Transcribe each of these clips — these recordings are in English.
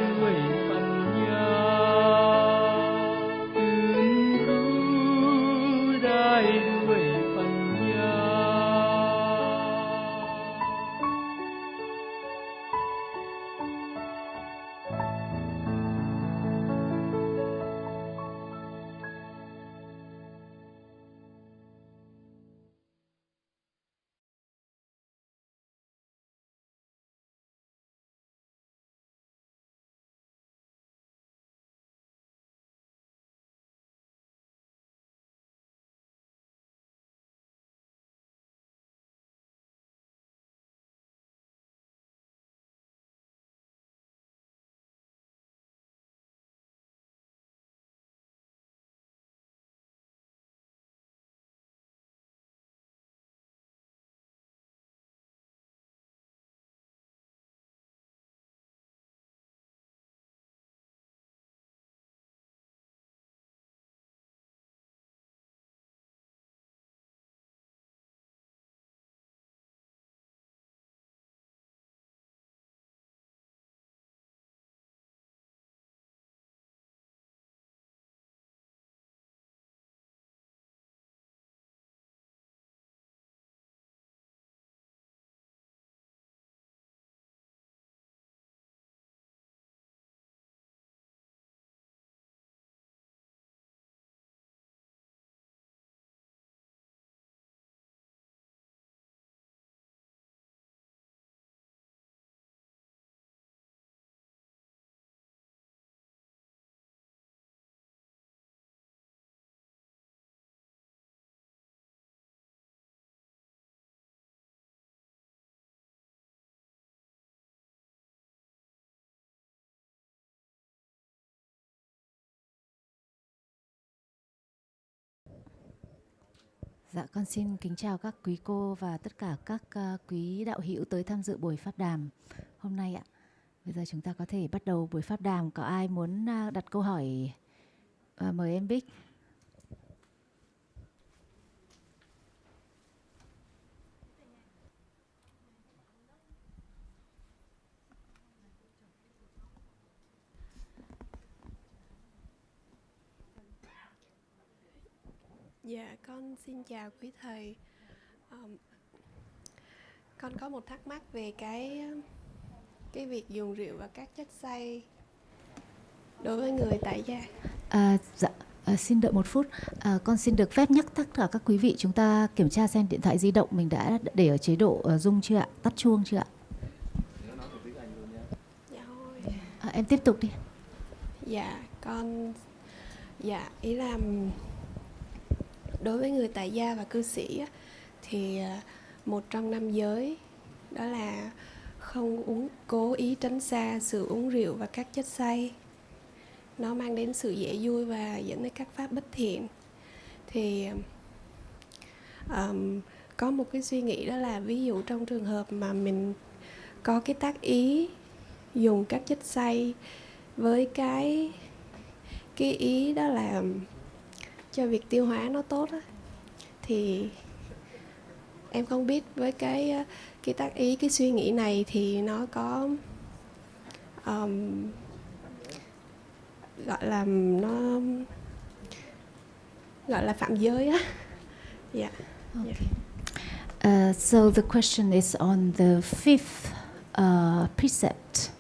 ด้วยปัญญาตื่นรู้ได้ด้วยปัญญา Dạ, con xin kính chào các quý cô và tất cả các quý đạo hữu tới tham dự buổi pháp đàm hôm nay ạ. Bây giờ chúng ta có thể bắt đầu buổi pháp đàm. Có ai muốn đặt câu hỏi? Mời em Bích. Dạ, con xin chào quý thầy. Con có một thắc mắc về cái việc dùng rượu và các chất xay đối với người tại gia. Dạ, xin đợi một phút. Con xin được phép nhắc tất cả các quý vị chúng ta kiểm tra xem điện thoại di động mình đã để ở chế độ rung chưa ạ? Tắt chuông chưa ạ? Dạ thôi. Em tiếp tục đi. Dạ, ý là đối với người tại gia và cư sĩ thì một trong năm giới đó là không cố ý tránh xa sự uống rượu và các chất xay. Nó mang đến sự dễ vui và dẫn đến các pháp bất thiện. Thì có một cái suy nghĩ đó là ví dụ trong trường hợp mà mình có cái tác ý dùng các chất xay với cái ý đó là cho việc tiêu hóa nó tốt á, thì em không biết với cái tác ý, cái suy nghĩ này thì nó có gọi là phạm giới á. Yeah. Okay. So the question is on the fifth precept,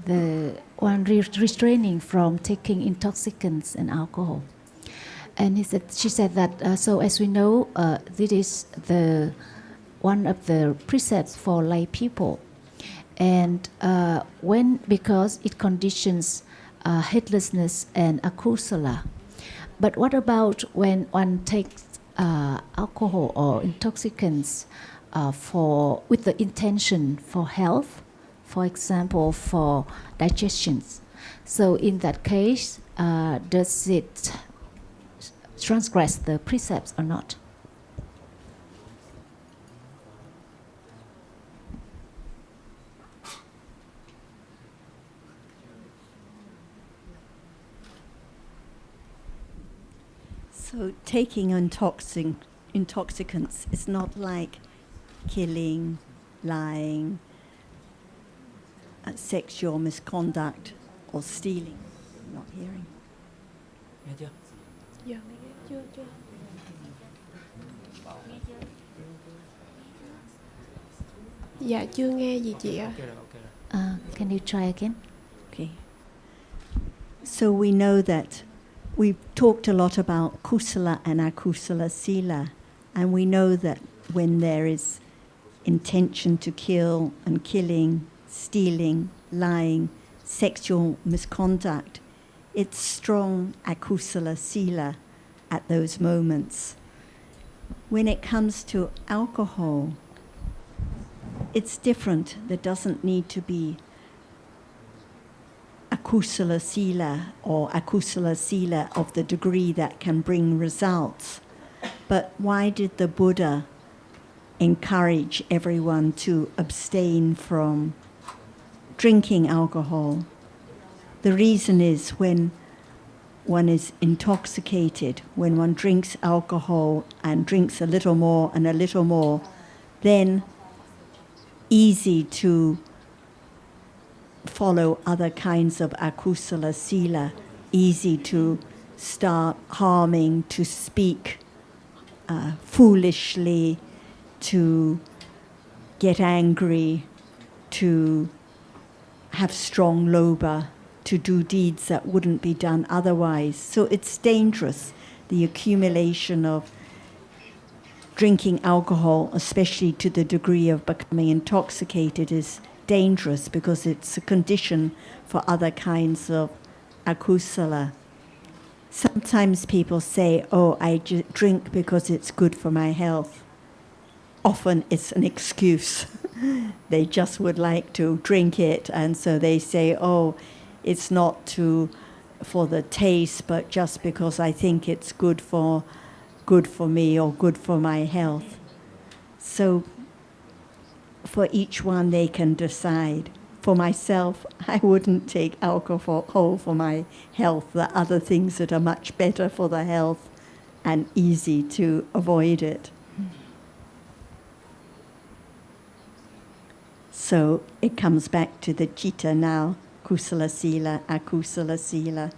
the one restraining from taking intoxicants and alcohol. And she said that so as we know, this is the one of the precepts for lay people, and because it conditions heedlessness and akusala. But what about when one takes alcohol or intoxicants with the intention for health, for example, for digestion? So in that case, does it transgress the precepts or not? So taking intoxicants is not like killing, lying, sexual misconduct or stealing. Not hearing. Nghe chưa? Dạ, chưa. Dạ, chưa nghe gì chị ạ. Can you try again? Okay. So we know that we've talked a lot about kusala and akusala sila, and we know that when there is intention to kill and killing, stealing, lying, sexual misconduct, it's strong akusala sila at those moments. When it comes to alcohol, it's different. There doesn't need to be akusala sila or akusala sila of the degree that can bring results. But why did the Buddha encourage everyone to abstain from drinking alcohol? The reason is when one is intoxicated, when one drinks alcohol and drinks a little more and a little more, then easy to follow other kinds of akusala sila, easy to start harming, to speak foolishly, to get angry, to have strong lobha, to do deeds that wouldn't be done otherwise. So it's dangerous, the accumulation of drinking alcohol, especially to the degree of becoming intoxicated, is dangerous because it's a condition for other kinds of akusala. Sometimes people say, oh, I drink because it's good for my health. Often it's an excuse. They just would like to drink it, and so they say, oh, it's not for the taste, but just because I think it's good for me or good for my health. So for each one they can decide. For myself, I wouldn't take alcohol for my health. There are other things that are much better for the health and easy to avoid it. So it comes back to the citta now, kusala sila, akusala sila.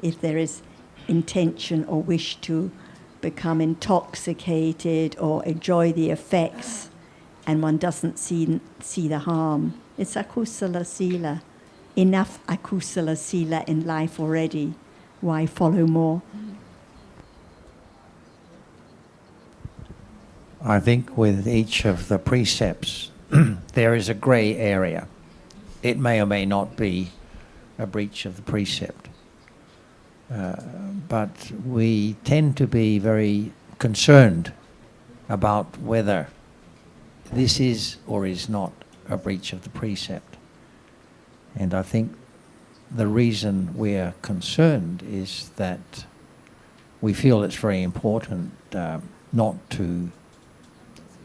If there is intention or wish to become intoxicated or enjoy the effects and one doesn't see the harm, it's akusala sila. Enough akusala sila in life already. Why follow more? I think with each of the precepts, there is a grey area. It may or may not be a breach of the precept. But we tend to be very concerned about whether this is or is not a breach of the precept. And I think the reason we're concerned is that we feel it's very important not to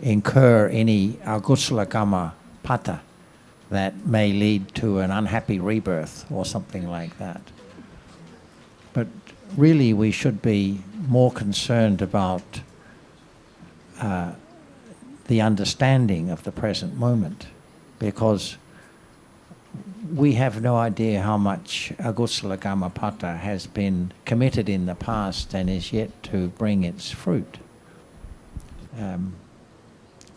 incur any agusala kamma pata that may lead to an unhappy rebirth or something like that. But really we should be more concerned about the understanding of the present moment, because we have no idea how much agusala kamma pata has been committed in the past and is yet to bring its fruit.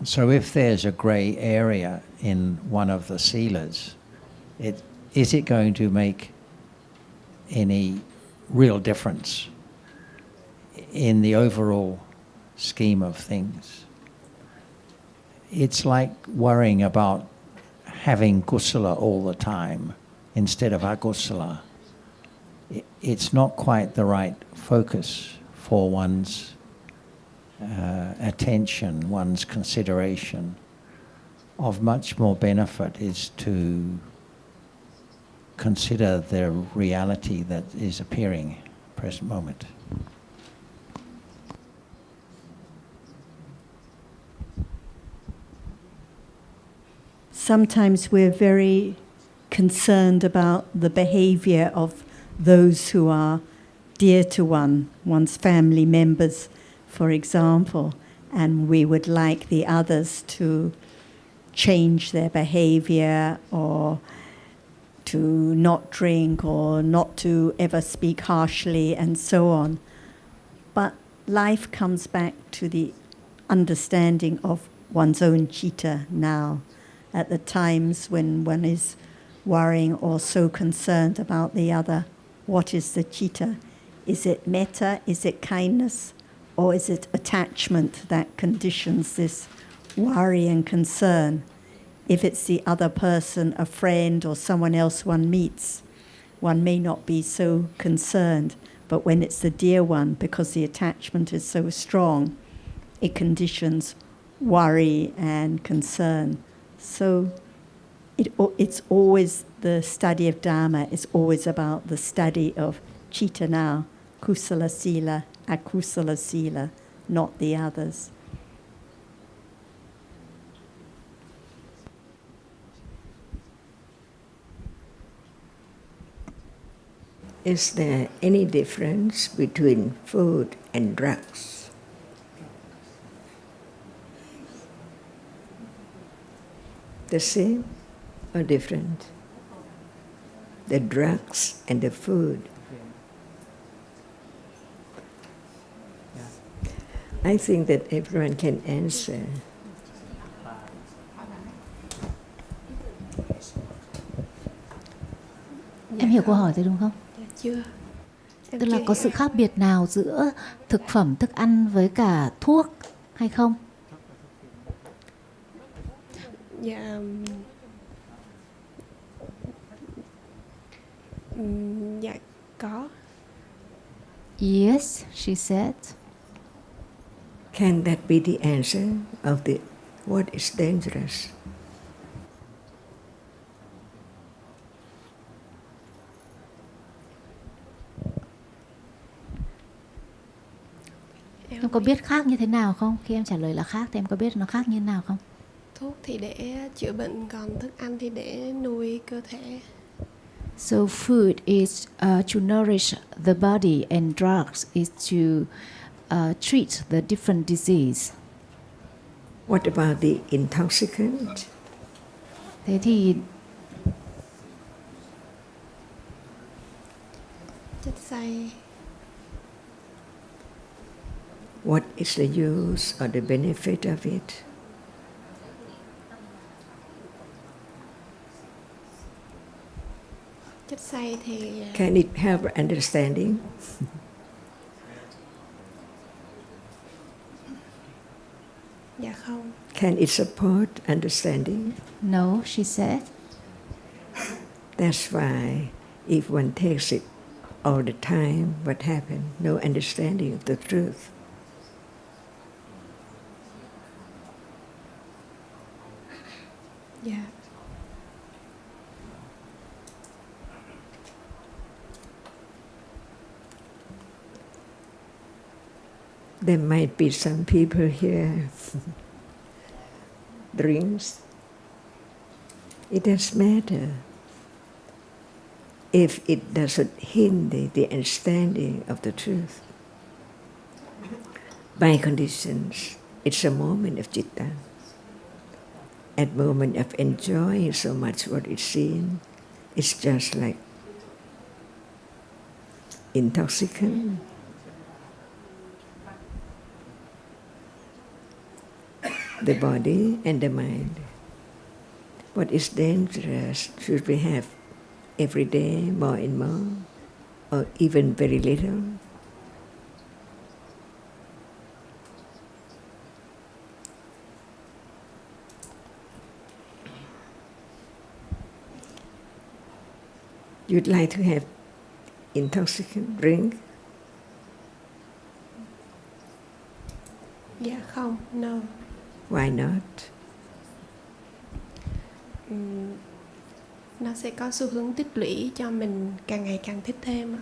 So if there's a grey area in one of the silas, is it going to make any real difference in the overall scheme of things? It's like worrying about having kusala all the time instead of agusala. It's not quite the right focus for one's attention, one's consideration. Of much more benefit is to consider the reality that is appearing present moment. Sometimes we're very concerned about the behavior of those who are dear to one's family members, for example, and we would like the others to change their behavior or to not drink or not to ever speak harshly and so on. But life comes back to the understanding of one's own citta now. At the times when one is worrying or so concerned about the other, what is the citta? Is it metta? Is it kindness? Or is it attachment that conditions this worry and concern? If it's the other person, a friend or someone else one meets, one may not be so concerned. But when it's the dear one, because the attachment is so strong, it conditions worry and concern. So it's always the study of Dhamma is always about the study of citta now, kusala sila, akusala sila, not the others. Is there any difference between food and drugs? The same or different? The drugs and the food. I think that everyone can answer. Em hiểu câu hỏi rồi đúng không? Dạ chưa. Em Tức là chưa có hiểu. sự khác biệt nào giữa thực phẩm, thức ăn với cả thuốc hay không? Dạ. Dạ có. Yes, she said. Can that be the answer of the what is dangerous? Em có biết khác như thế nào không? Khi em trả lời là khác thì em có biết nó khác như thế nào không? Thuốc thì để chữa bệnh, còn thức ăn thì để nuôi cơ thể. So food is to nourish the body and drugs is to treat the different disease. What about the intoxicant? Thế thì Chất xay. What is the use or the benefit of it? Chất xay thì Can it help understanding? dạ không. Can it support understanding? no, she said. That's why if one takes it all the time, what happened? No understanding of the truth. Dạ. There might be some people here drinks. It doesn't matter if it doesn't hinder the understanding of the truth. By conditions, it's a moment of citta. At moment of enjoying so much what is seen, it's just like intoxicant. The body and the mind. What is dangerous should we have every day more and more, or even very little? You'd like to have intoxicant drink? Dạ không, no. Why not? Nó sẽ có xu hướng tích lũy cho mình càng ngày càng thích thêm.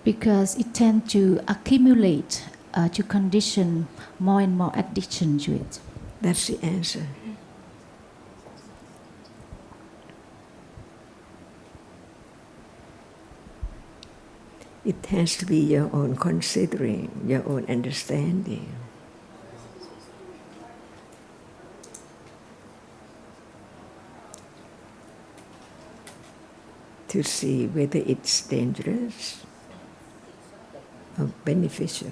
Because it tends to accumulate to condition more and more addiction to it. That's the answer. It has to be your own considering, your own understanding. to see whether it's dangerous or beneficial.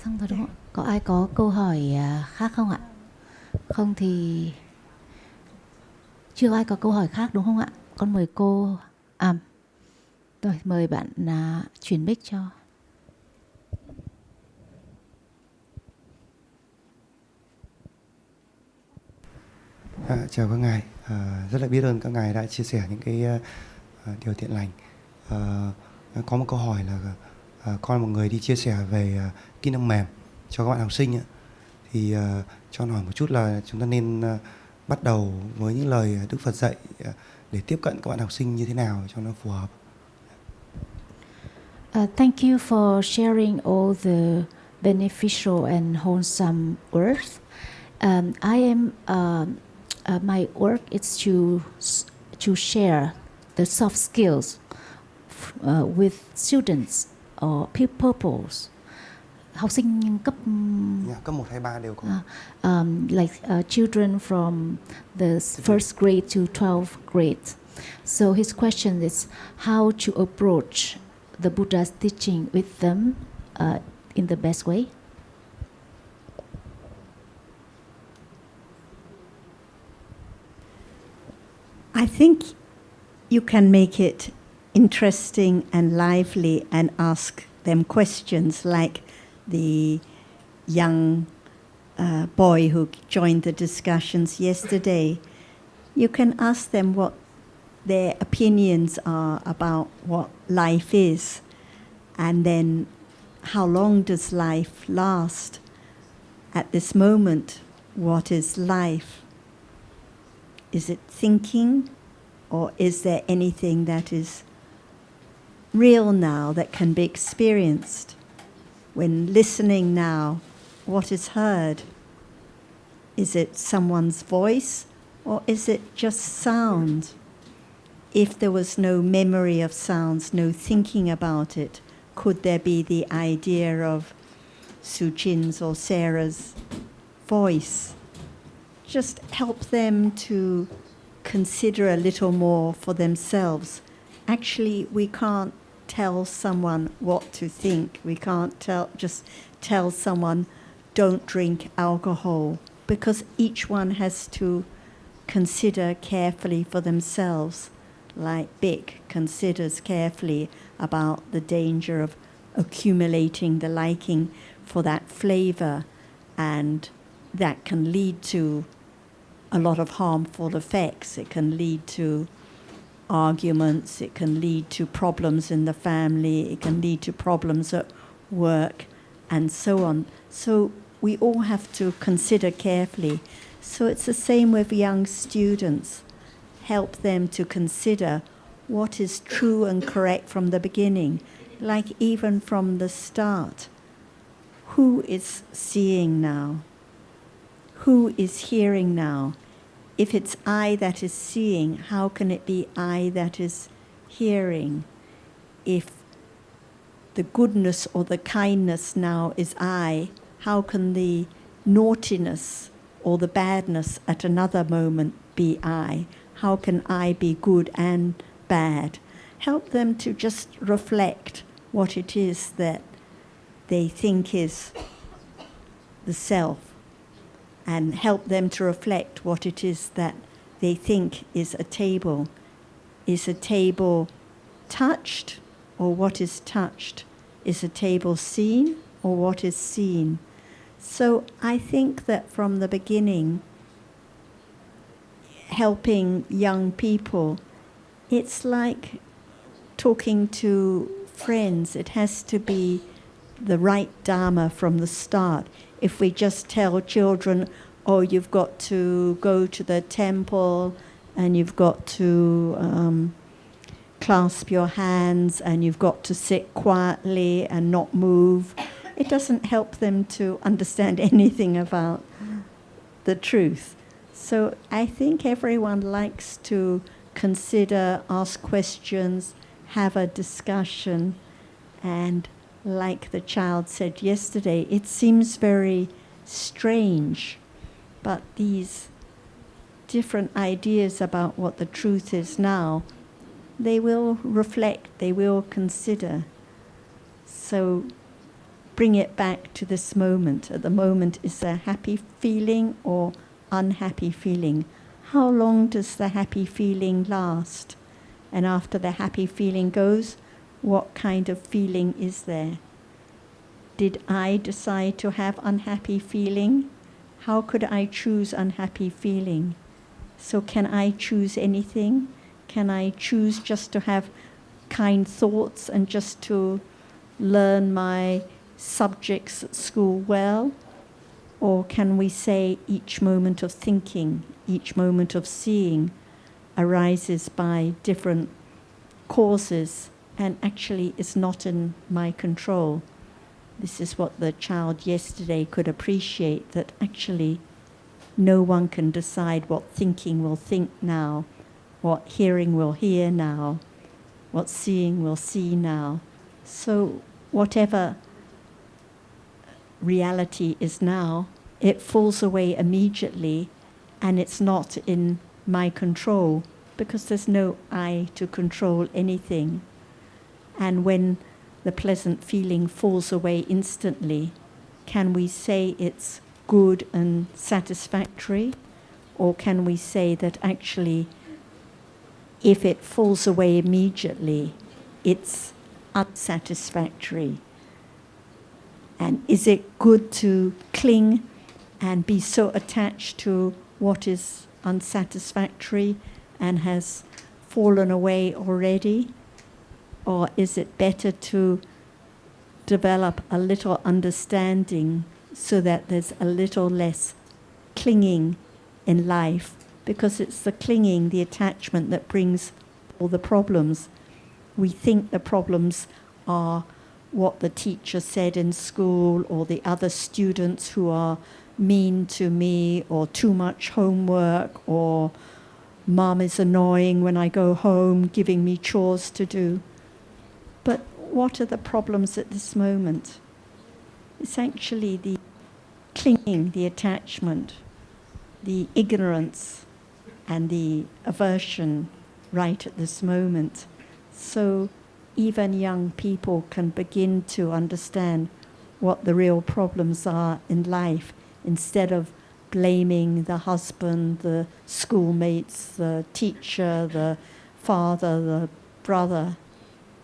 Xong rồi đúng không? Có ai có câu hỏi khác không ạ? Không thì chưa ai có câu hỏi khác đúng không ạ? Con mời cô. Rồi mời bạn chuyển mic cho. Chào các ngài, rất là biết ơn các ngài đã chia sẻ những cái điều thiện lành. Có một câu hỏi là con là một người đi chia sẻ về kỹ năng mềm cho các bạn học sinh. Thì cho hỏi một chút là chúng ta nên bắt đầu với những lời Đức Phật dạy để tiếp cận các bạn học sinh như thế nào cho nó phù hợp. Thank you for sharing all the beneficial and wholesome words. I am my work is to share the soft skills with students or pupils. Học sinh cấp 1, 2, 3 đều có. Like children from the first grade to 12th grade. So his question is how to approach the Buddha's teaching with them in the best way. I think you can make it interesting and lively and ask them questions like the young boy who joined the discussions yesterday. You can ask them what their opinions are about what life is, and then how long does life last? At this moment, what is life? Is it thinking, or is there anything that is real now that can be experienced? When listening now, what is heard? Is it someone's voice, or is it just sound? If there was no memory of sounds, no thinking about it, could there be the idea of Sujin's or Sarah's voice? Just help them to consider a little more for themselves. Actually, we can't tell someone what to think. We can't just tell someone don't drink alcohol, because each one has to consider carefully for themselves, like Bick considers carefully about the danger of accumulating the liking for that flavor, and that can lead to a lot of harmful effects. It can lead to arguments, it can lead to problems in the family, it can lead to problems at work, and so on. So we all have to consider carefully. So it's the same with young students. Help them to consider what is true and correct from the beginning, like even from the start. Who is seeing now? Who is hearing now? If it's I that is seeing, how can it be I that is hearing? If the goodness or the kindness now is I, how can the naughtiness or the badness at another moment be I? How can I be good and bad? Help them to just reflect what it is that they think is the self, and help them to reflect what it is that they think is a table. Is a table touched, or what is touched? Is a table seen, or what is seen? So I think that from the beginning, helping young people, it's like talking to friends. It has to be the right Dhamma from the start. If we just tell children, oh, you've got to go to the temple and you've got to clasp your hands and you've got to sit quietly and not move, it doesn't help them to understand anything about the truth. So I think everyone likes to consider, ask questions, have a discussion. And like the child said yesterday, it seems very strange, but these different ideas about what the truth is now, they will reflect, they will consider. So bring it back to this moment. At the moment, is there a happy feeling or unhappy feeling? How long does the happy feeling last? And after the happy feeling goes, what kind of feeling is there? Did I decide to have unhappy feeling? How could I choose unhappy feeling? So can I choose anything? Can I choose just to have kind thoughts and just to learn my subjects at school well? Or can we say each moment of thinking, each moment of seeing arises by different causes and actually is not in my control? This is what the child yesterday could appreciate, that actually no one can decide what thinking will think now, what hearing will hear now, what seeing will see now. So whatever reality is now, it falls away immediately and it's not in my control because there's no I to control anything. And when the pleasant feeling falls away instantly, can we say it's good and satisfactory? Or can we say that actually if it falls away immediately, it's unsatisfactory? And is it good to cling and be so attached to what is unsatisfactory and has fallen away already? Or is it better to develop a little understanding so that there's a little less clinging in life? Because it's the clinging, the attachment that brings all the problems. We think the problems are what the teacher said in school or the other students who are mean to me or too much homework or mom is annoying when I go home giving me chores to do. But what are the problems at this moment? It's actually the clinging, the attachment, the ignorance and the aversion right at this moment. So even young people can begin to understand what the real problems are in life instead of blaming the husband, the schoolmates, the teacher, the father, the brother.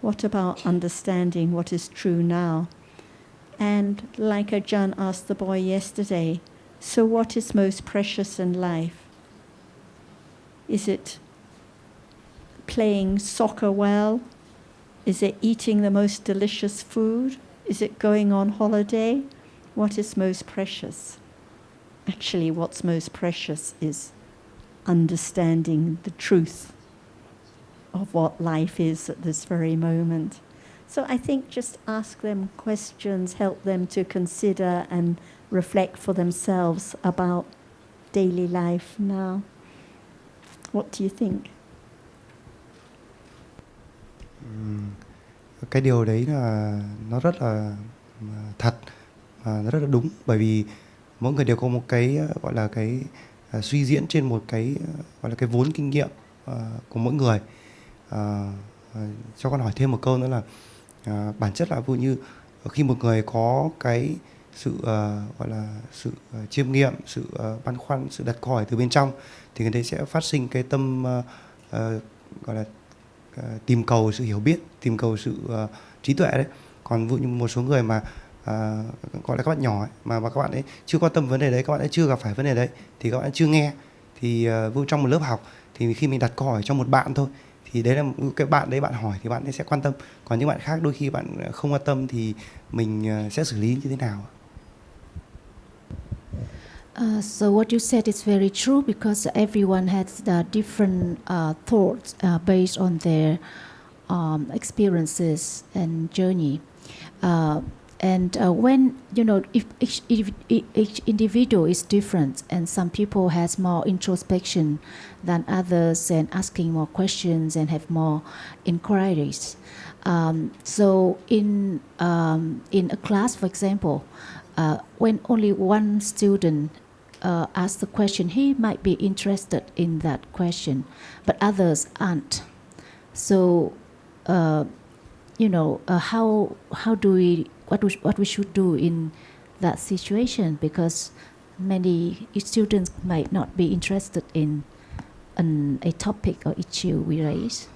What about understanding what is true now? And like Ajahn asked the boy yesterday, so what is most precious in life? Is it playing soccer well? Is it eating the most delicious food? Is it going on holiday? What is most precious? Actually, what's most precious is understanding the truth of what life is at this very moment. So I think just ask them questions, help them to consider and reflect for themselves about daily life now. What do you think? Cái điều đấy là nó rất là thật, nó rất là đúng, bởi vì mỗi người đều có một cái gọi là cái suy diễn trên một cái gọi là cái vốn kinh nghiệm của mỗi người. Cho con hỏi thêm một câu nữa là bản chất là ví dụ như khi một người có cái sự gọi là sự chiêm nghiệm, sự băn khoăn, sự đặt câu hỏi từ bên trong thì người đấy sẽ phát sinh cái tâm gọi là tìm cầu sự hiểu biết, tìm cầu sự trí tuệ đấy. Còn ví dụ như một số người mà gọi là các bạn nhỏ ấy, mà các bạn ấy chưa quan tâm vấn đề đấy, các bạn ấy chưa gặp phải vấn đề đấy thì các bạn ấy chưa nghe. Thì ví dụ trong một lớp học thì khi mình đặt câu hỏi cho một bạn thôi thì đấy là cái bạn đấy bạn hỏi thì bạn ấy sẽ quan tâm. Còn những bạn khác đôi khi bạn không quan tâm thì mình sẽ xử lý như thế nào? So what you said is very true because everyone has different thoughts based on their experiences and journey. And when, you know, if each individual is different and some people has more introspection than others and asking more questions and have more inquiries. So in a class, for example, when only one student asks the question, he might be interested in that question, but others aren't. So, how do we, what we should do in that situation? Because many students might not be interested in a topic or issue we raise.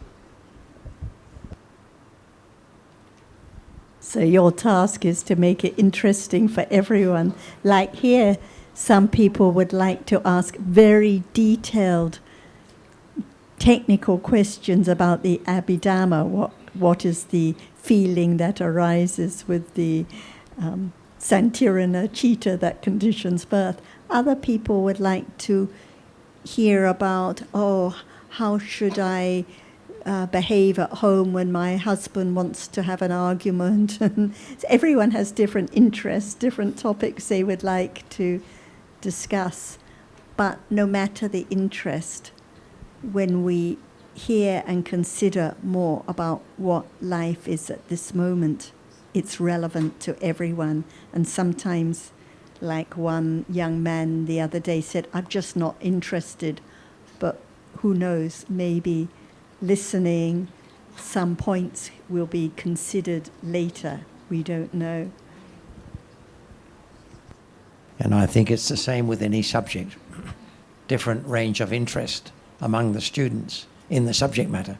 So your task is to make it interesting for everyone. Like here, some people would like to ask very detailed technical questions about the Abhidhamma. What is the feeling that arises with the Santirana cheetah that conditions birth? Other people would like to hear about, how should I behave at home when my husband wants to have an argument? And everyone has different interests, different topics they would like to discuss. But no matter the interest, when we hear and consider more about what life is at this moment, it's relevant to everyone. And sometimes, like one young man the other day said, I'm just not interested, but who knows, maybe listening, some points will be considered later. We don't know. And I think it's the same with any subject. Different range of interest among the students in the subject matter.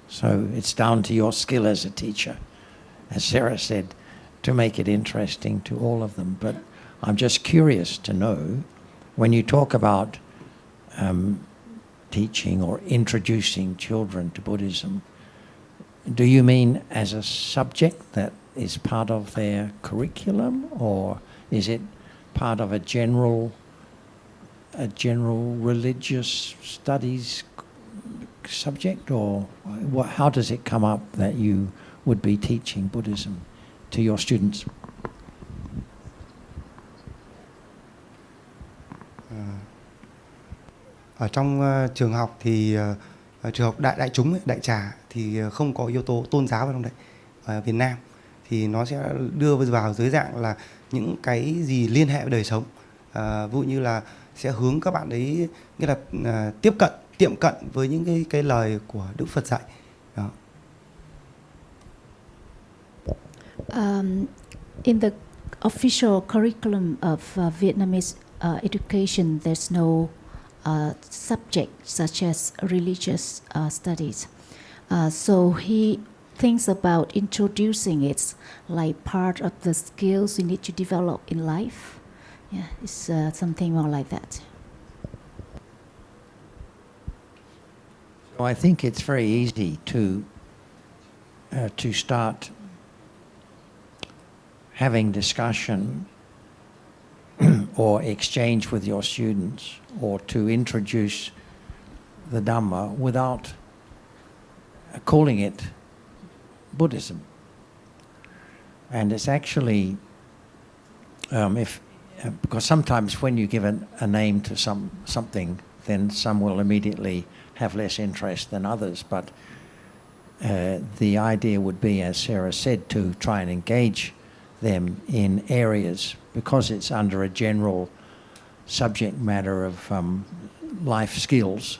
So it's down to your skill as a teacher, as Sarah said, to make it interesting to all of them. But I'm just curious to know, when you talk about teaching or introducing children to Buddhism, do you mean as a subject that is part of their curriculum, or is it part of a general religious studies subject, or how does it come up that you would be teaching Buddhism to your students? Ở trong trường học thì trường học đại chúng ấy, đại trà thì không có yếu tố tôn giáo vào trong đấy. Ở Việt Nam thì nó sẽ đưa vào dưới dạng là những cái gì liên hệ với đời sống. Ví dụ như là sẽ hướng các bạn ấy, nghĩa là tiệm cận với những cái lời của Đức Phật dạy. Đó. In the official curriculum of Vietnamese education, there's no subject such as religious studies. So he thinks about introducing it like part of the skills you need to develop in life. Yeah, it's something more like that. So I think it's very easy to start having discussion or exchange with your students, or to introduce the Dhamma without calling it Buddhism. And it's actually, because sometimes when you give a name to something, then some will immediately have less interest than others. But the idea would be, as Sarah said, to try and engage them in areas, because it's under a general subject matter of life skills.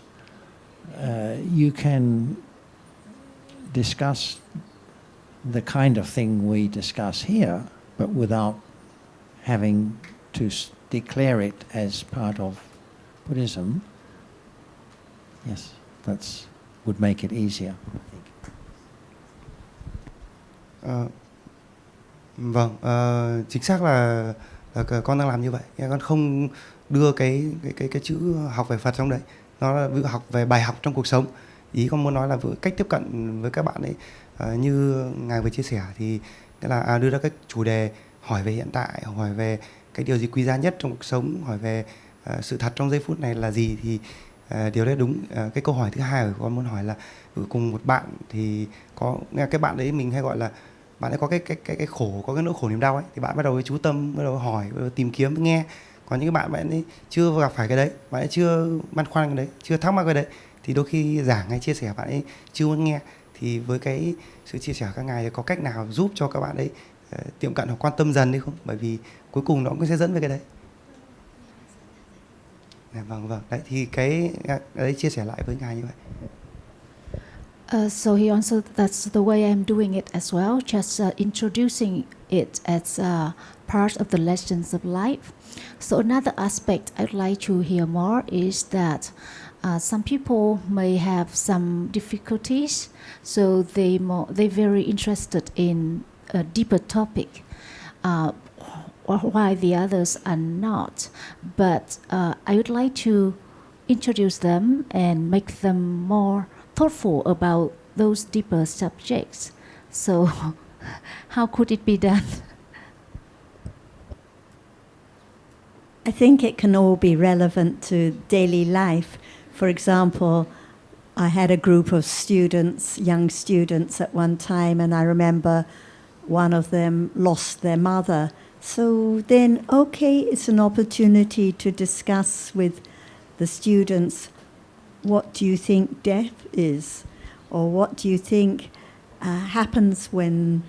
You can discuss the kind of thing we discuss here, but without having to declare it as part of Buddhism. Yes, that would make it easier, I think. Vâng, chính xác là con đang làm như vậy. Con không đưa cái chữ học về Phật trong đấy. Nó là học về bài học trong cuộc sống. Ý con muốn nói là cách tiếp cận với các bạn ấy, như ngài vừa chia sẻ thì là đưa ra các chủ đề hỏi về hiện tại, hỏi về cái điều gì quý giá nhất trong cuộc sống, hỏi về sự thật trong giây phút này là gì, thì điều đấy đúng. Cái câu hỏi thứ hai của con muốn hỏi là cùng một bạn thì có cái bạn đấy mình hay gọi là bạn ấy có cái khổ, có cái nỗi khổ niềm đau ấy, thì bạn bắt đầu với chú tâm, bắt đầu hỏi, bắt đầu tìm kiếm, nghe. Còn những bạn ấy chưa gặp phải cái đấy, bạn ấy chưa băn khoăn cái đấy, chưa thắc mắc cái đấy, thì đôi khi giảng hay chia sẻ bạn ấy chưa muốn nghe. Thì với cái sự chia sẻ các ngài thì có cách nào giúp cho các bạn ấy tiệm cận hoặc quan tâm dần đi không? Bởi vì cuối cùng nó cũng sẽ dẫn về cái đấy. Vâng. Đấy thì cái đấy chia sẻ lại với ngài như vậy. So he answered, that's the way I'm doing it as well, just introducing it as part of the lessons of life. So another aspect I'd like to hear more is that some people may have some difficulties, so they're very interested in a deeper topic, while the others are not. But I would like to introduce them and make them more thoughtful about those deeper subjects. So how could it be done? I think it can all be relevant to daily life. For example, I had a group of students, young students at one time, and I remember one of them lost their mother. So then, okay, it's an opportunity to discuss with the students, what do you think death is? Or what do you think happens when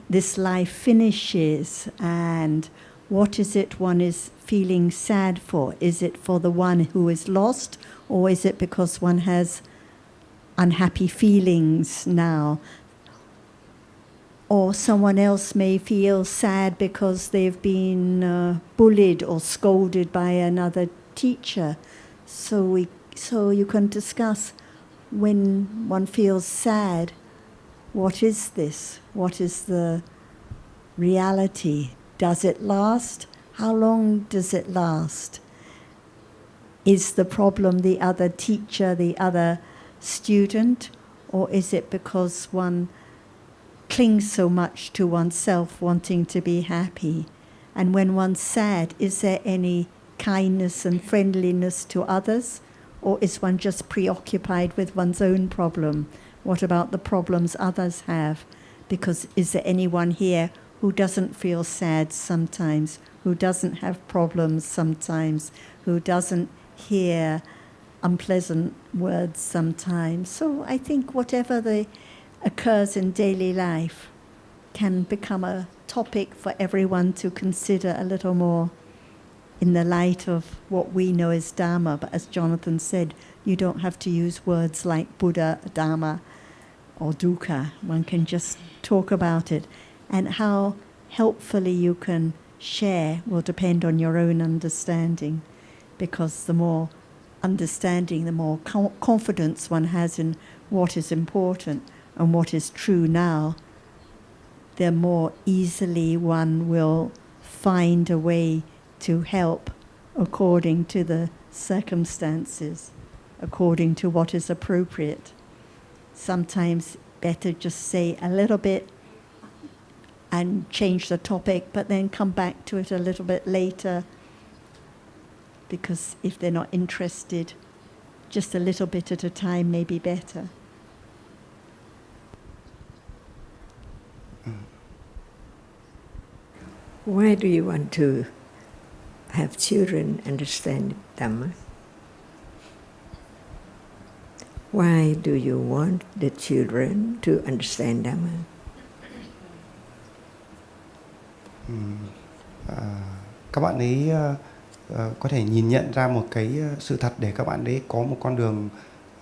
this life finishes? And what is it one is feeling sad for? Is it for the one who is lost? Or is it because one has unhappy feelings now? Or someone else may feel sad because they've been bullied or scolded by another teacher. So you can discuss, when one feels sad, what is this? What is the reality? Does it last? How long does it last? Is the problem the other teacher, the other student? Or is it because one clings so much to oneself, wanting to be happy? And when one's sad, is there any kindness and friendliness to others? Or is one just preoccupied with one's own problem? What about the problems others have? Because is there anyone here who doesn't feel sad sometimes, who doesn't have problems sometimes, who doesn't hear unpleasant words sometimes? So I think whatever occurs in daily life can become a topic for everyone to consider a little more in the light of what we know as Dhamma. But as Jonathan said, you don't have to use words like Buddha, Dhamma, or Dukkha. One can just talk about it. And how helpfully you can share will depend on your own understanding, because the more understanding, the more confidence one has in what is important and what is true now, the more easily one will find a way to help according to the circumstances, according to what is appropriate. Sometimes better just say a little bit and change the topic, but then come back to it a little bit later, because if they're not interested, just a little bit at a time may be better. Why do you want to have children understand Dhamma? Why do you want the children to understand Dhamma? Các bạn ấy có thể nhìn nhận ra một cái sự thật để các bạn ấy có một con đường,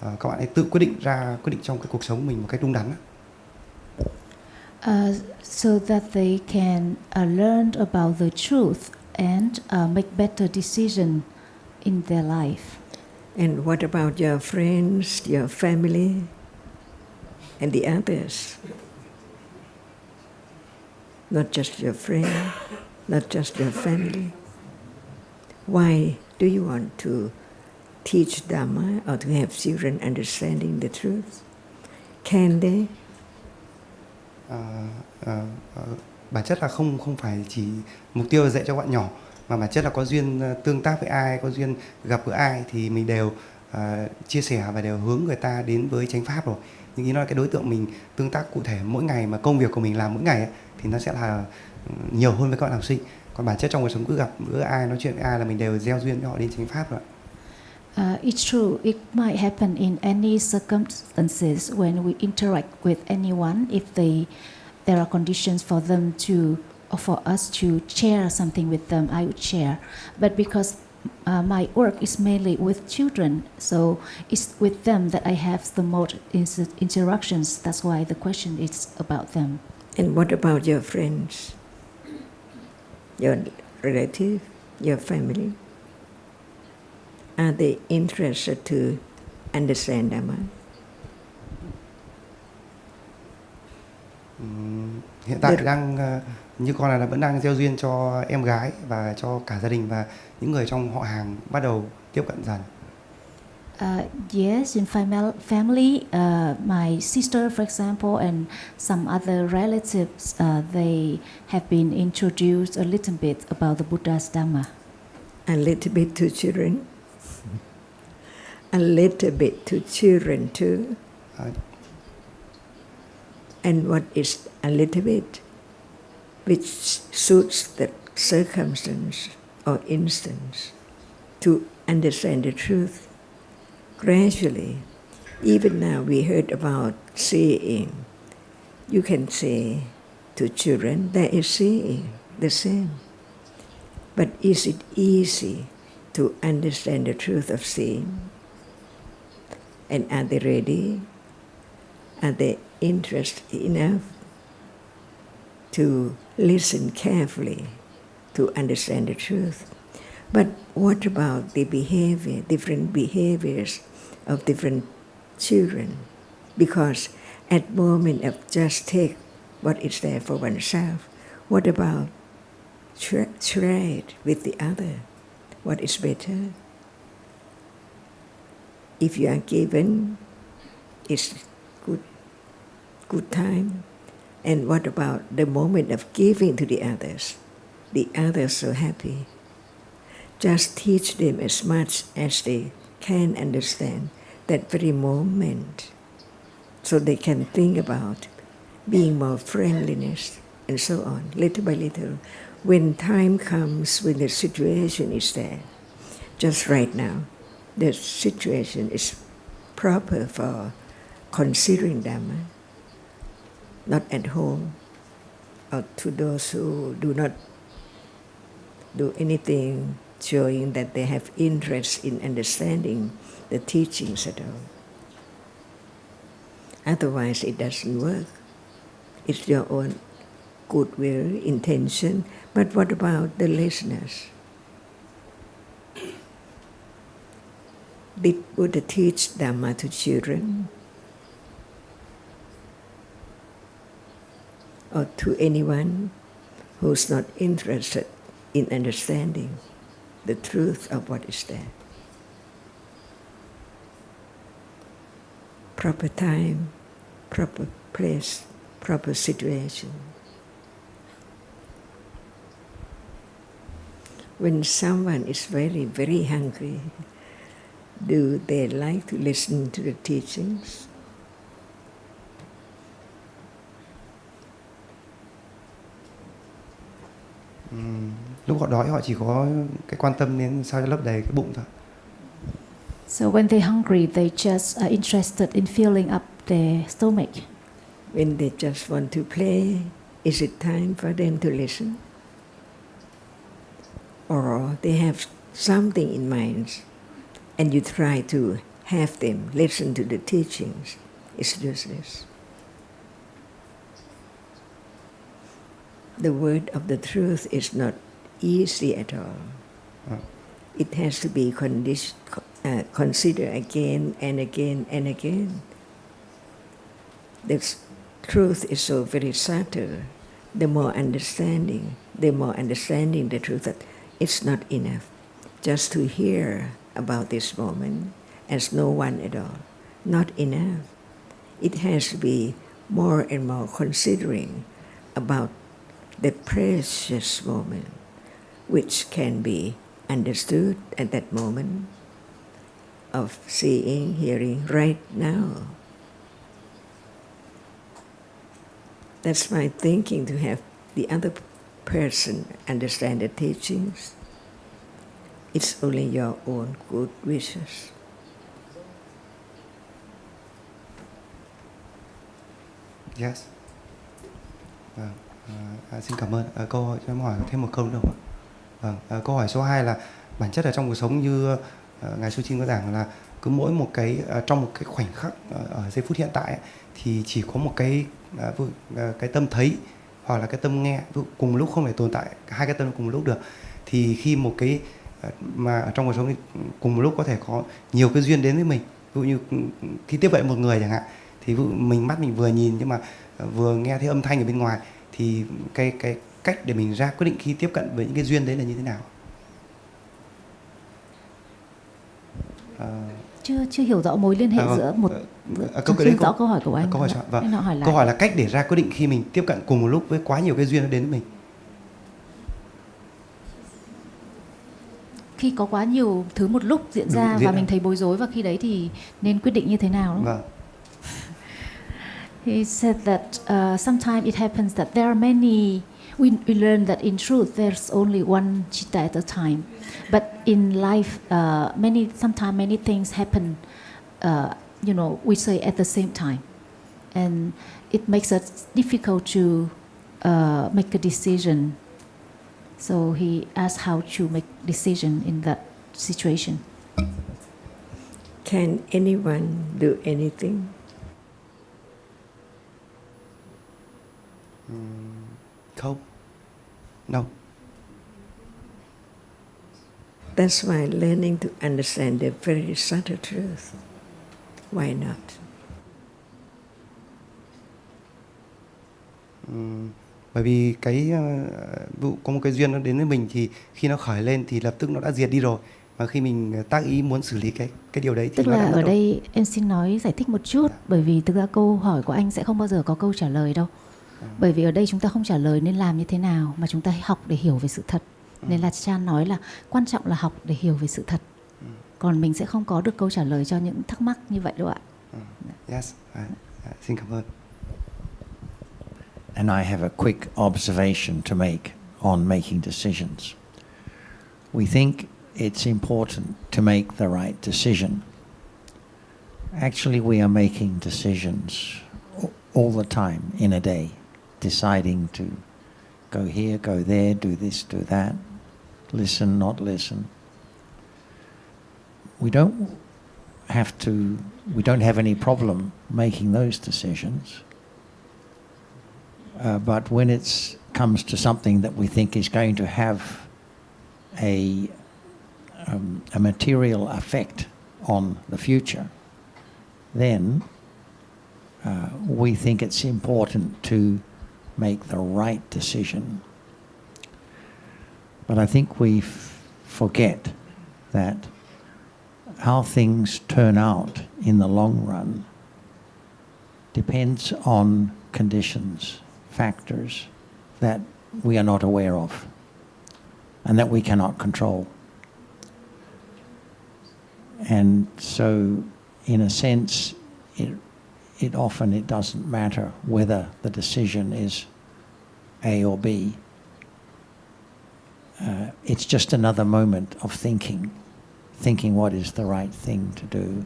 các bạn ấy tự quyết định trong cái cuộc sống mình một cách đúng đắn. So that they can learn about the truth and make better decision in their life. And what about your friends, your family, and the others? Not just your friend, not just your family. Why do you want to teach Dhamma or to have children understanding the truth? Can they? Bản chất là không phải chỉ mục tiêu là dạy cho bạn nhỏ, mà bản chất là có duyên tương tác với ai, có duyên gặp gỡ ai thì mình đều chia sẻ và đều hướng người ta đến với chánh pháp rồi. Nhưng ý nói là cái đối tượng mình tương tác cụ thể mỗi ngày mà công việc của mình làm mỗi ngày ấy, thì nó sẽ là nhiều hơn với các bạn học sinh. Còn bản chất trong cuộc sống cứ gặp bữa ai nói chuyện với ai là mình đều gieo duyên với họ đến chánh pháp rồi. It's true. It might happen in any circumstances when we interact with anyone. If there are conditions for them or for us to share something with them, I would share. But because my work is mainly with children, so it's with them that I have the most interactions. That's why the question is about them. And what about your friends, your relative, your family? Are they interested to understand Dhamma? Hiện tại như con là vẫn đang gieo duyên cho em gái và cho cả gia đình, và những người trong họ hàng bắt đầu tiếp cận dần. Yes, in family, my sister, for example, and some other relatives, they have been introduced a little bit about the Buddha's Dhamma. A little bit to children. A little bit to children too. And what is a little bit? Which suits the circumstance or instance to understand the truth. Gradually, even now we heard about seeing. You can say to children, there is seeing, the same. But is it easy to understand the truth of seeing? And are they ready? Are they interested enough to listen carefully to understand the truth? But what about the behavior, different behaviors of different children? Because at moment of just take what is there for oneself, what about try it with the other? What is better? If you are given, it's good time. And what about the moment of giving to the others? The others so happy. Just teach them as much as they can understand that very moment, so they can think about being more friendliness and so on, little by little. When time comes, when the situation is there, just right now, the situation is proper for considering Dhamma, not at home, or to those who do not do anything showing that they have interest in understanding the teachings at all. Otherwise, it doesn't work. It's your own goodwill, intention, but what about the listeners? Did Buddha teach Dhamma to children? Or to anyone who's not interested in understanding the truth of what is there? Proper time, proper place, proper situation. When someone is very, very hungry, do they like to listen to the teachings? Lúc họ đói họ chỉ có cái quan tâm đến sao cho lấp đầy cái bụng thôi. So when they're hungry, they just are interested in filling up their stomach. When they just want to play, is it time for them to listen? Or they have something in mind and you try to have them listen to the teachings? It's useless. The word of the truth is not easy at all. It has to be considered again and again and again. The truth is so very subtle. The more understanding the truth that it's not enough just to hear about this moment as no one at all. Not enough. It has to be more and more considering about the precious moment which can be understood at that moment of seeing, hearing right now. That's my thinking, to have the other person understand the teachings. It's only your own good wishes. Yes. Xin cảm ơn. Câu hỏi cho em hỏi thêm một câu nữa không ạ? Câu hỏi số 2 là bản chất ở trong cuộc sống như ngài Sư Trinh có giảng là cứ mỗi một cái trong một cái khoảnh khắc ở giây phút hiện tại thì chỉ có một cái tâm thấy hoặc là cái tâm nghe cùng lúc, không thể tồn tại hai cái tâm cùng một lúc được. Thì khi một cái mà ở trong cuộc sống thì cùng một lúc có thể có nhiều cái duyên đến với mình. Ví dụ như khi tiếp cận một người chẳng hạn, thì ví dụ mắt mình vừa nhìn nhưng mà vừa nghe thấy âm thanh ở bên ngoài, thì cái cách để mình ra quyết định khi tiếp cận với những cái duyên đấy là như thế nào? Chưa hiểu rõ mối liên hệ giữa một chưa rõ câu hỏi của anh. Câu hỏi là cách để ra quyết định khi mình tiếp cận cùng một lúc với quá nhiều cái duyên nó đến với mình. Khi có quá nhiều thứ một lúc diễn ra và mình thấy bối rối, và khi đấy thì nên quyết định như thế nào, đúng không? He said that sometimes it happens that there are many. We learn that in truth there's only one chitta at a time, but in life sometimes many things happen. We say at the same time, and it makes it difficult to make a decision. So he asked how to make decision in that situation. Can anyone do anything? Không. No. That's why learning to understand the very subtle truth. Why not? Bởi vì có một cái duyên nó đến với mình thì khi nó khởi lên thì lập tức nó đã diệt đi rồi. Và khi mình tác ý muốn xử lý cái điều đấy thì tức là ở đây em xin giải thích một chút, bởi vì thực ra câu hỏi của anh sẽ không bao giờ có câu trả lời đâu. Bởi vì ở đây chúng ta không trả lời nên làm như thế nào, mà chúng ta học để hiểu về sự thật. Nên là Chan nói là quan trọng là học để hiểu về sự thật. Còn mình sẽ không có được câu trả lời cho những thắc mắc như vậy đâu ạ. Yes. Xin cảm ơn. And I have a quick observation to make on making decisions. We think it's important to make the right decision. Actually, we are making decisions all the time in a day, deciding to go here, go there, do this, do that, listen, not listen. We don't have any problem making those decisions. But when it comes to something that we think is going to have a material effect on the future, then we think it's important to make the right decision. But I think we forget that how things turn out in the long run depends on conditions, factors that we are not aware of and that we cannot control. And so, in a sense, it often doesn't matter whether the decision is A or B. It's just another moment of thinking what is the right thing to do.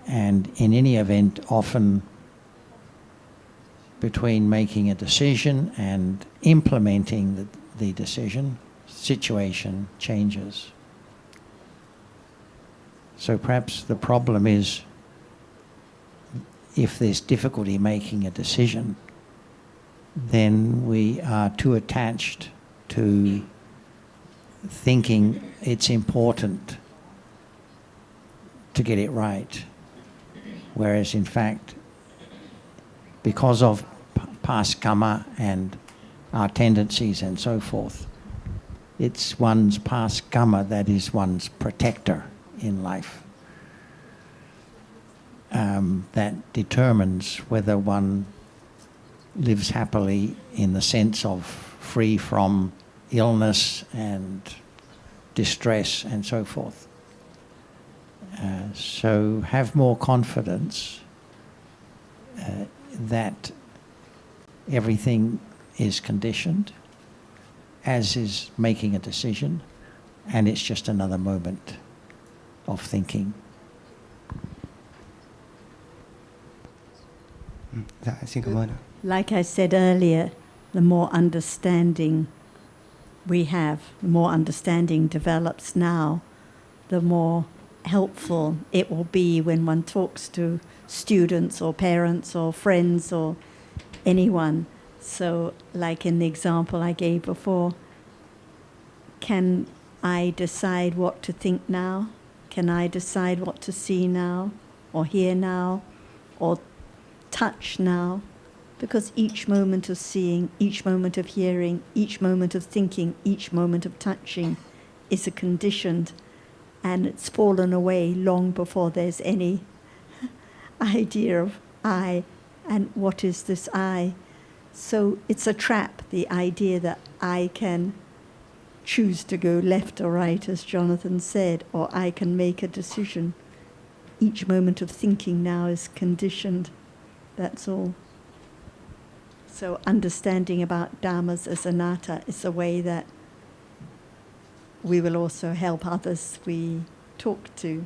And in any event, often between making a decision and implementing the decision, situation changes. So perhaps the problem is, if there's difficulty making a decision, then we are too attached to thinking it's important to get it right. Whereas in fact, because of past karma and our tendencies and so forth, it's one's past karma that is one's protector in life. That determines whether one lives happily in the sense of free from illness and distress and so forth. So have more confidence that everything is conditioned, as is making a decision, and it's just another moment of thinking. Dạ, xin cảm ơn ạ. Like I said earlier, the more understanding we have, the more understanding develops now, the more helpful it will be when one talks to students or parents or friends or anyone. So, like in the example I gave before, can I decide what to think now? Can I decide what to see now, or hear now, or touch now? Because each moment of seeing, each moment of hearing, each moment of thinking, each moment of touching is a conditioned, and it's fallen away long before there's any idea of I and what is this I. So it's a trap, the idea that I can choose to go left or right, as Jonathan said, or I can make a decision. Each moment of thinking now is conditioned. That's all. So understanding about dhammas as anatta is a way that we will also help others we talk to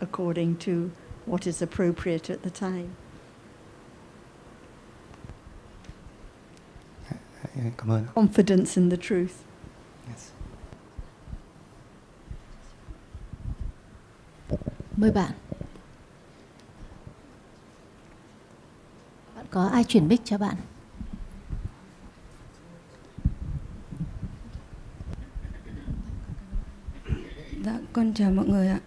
according to what is appropriate at the time. Cảm ơn. Confidence in the truth. Yes. Mời bạn. Bạn có ai chuyển mic cho bạn? Dạ, con chào mọi người ạ.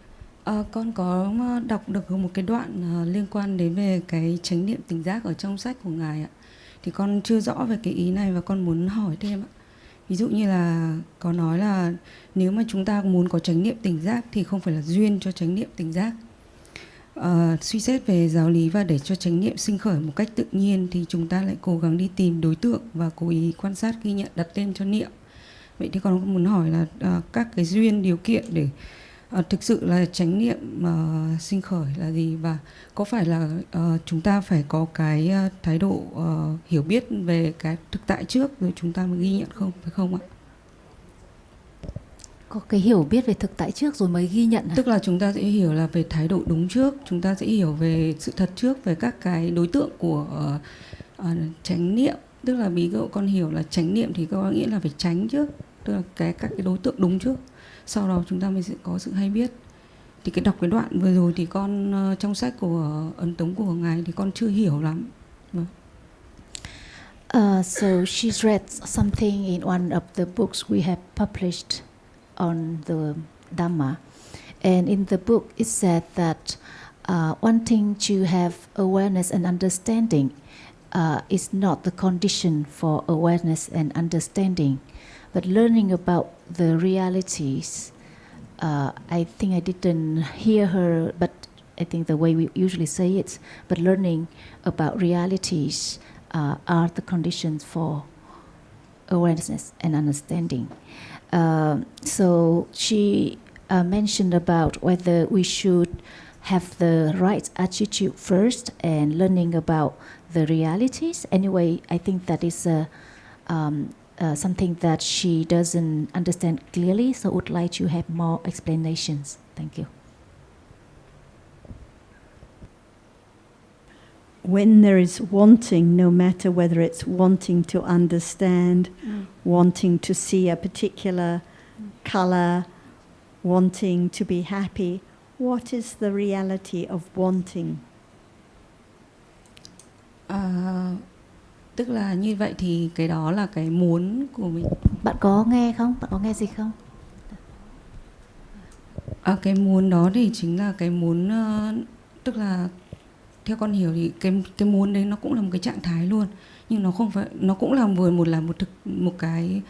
Con có đọc được một cái đoạn liên quan đến về cái chánh niệm tỉnh giác ở trong sách của Ngài ạ. Thì con chưa rõ về cái ý này và con muốn hỏi thêm ạ. Ví dụ như là có nói là nếu mà chúng ta muốn có chánh niệm tỉnh giác thì không phải là duyên cho chánh niệm tỉnh giác. Suy xét về giáo lý và để cho chánh niệm sinh khởi một cách tự nhiên thì chúng ta lại cố gắng đi tìm đối tượng và cố ý quan sát, ghi nhận, đặt tên cho niệm. Vậy thì con muốn hỏi là các cái duyên điều kiện để thực sự là chánh niệm sinh khởi là gì, và có phải là chúng ta phải có cái thái độ hiểu biết về cái thực tại trước rồi chúng ta mới ghi nhận không, phải không ạ? Có cái hiểu biết về thực tại trước rồi mới ghi nhận hả? Tức là chúng ta sẽ hiểu là về thái độ đúng trước, chúng ta sẽ hiểu về sự thật trước, về các cái đối tượng của chánh niệm. Tức là ví dụ con hiểu là chánh niệm thì có nghĩa là phải tránh trước, tức là các cái đối tượng đúng trước, sau đó chúng ta mới sẽ có sự hay biết. Thì cái đọc cái đoạn vừa rồi thì con trong sách của ấn tống của Ngài thì con chưa hiểu lắm. So she's read something in one of the books we have published on the Dhamma, and in the book it said that wanting to have awareness and understanding is not the condition for awareness and understanding, but learning about the realities. I think I didn't hear her, but I think the way we usually say it, but learning about realities are the conditions for awareness and understanding. So she mentioned about whether we should have the right attitude first and learning about the realities. Anyway, I think that is something that she doesn't understand clearly, so would like to have more explanations. Thank you. When there is wanting, no matter whether it's wanting to understand, wanting to see a particular color, wanting to be happy, what is the reality of wanting? Tức là như vậy thì cái đó là cái muốn của mình. Bạn có nghe không? Bạn có nghe gì không? Cái muốn đó thì chính là cái muốn, tức là theo con hiểu thì cái muốn đấy nó cũng là một cái trạng thái luôn, nhưng nó không phải, nó cũng là một cái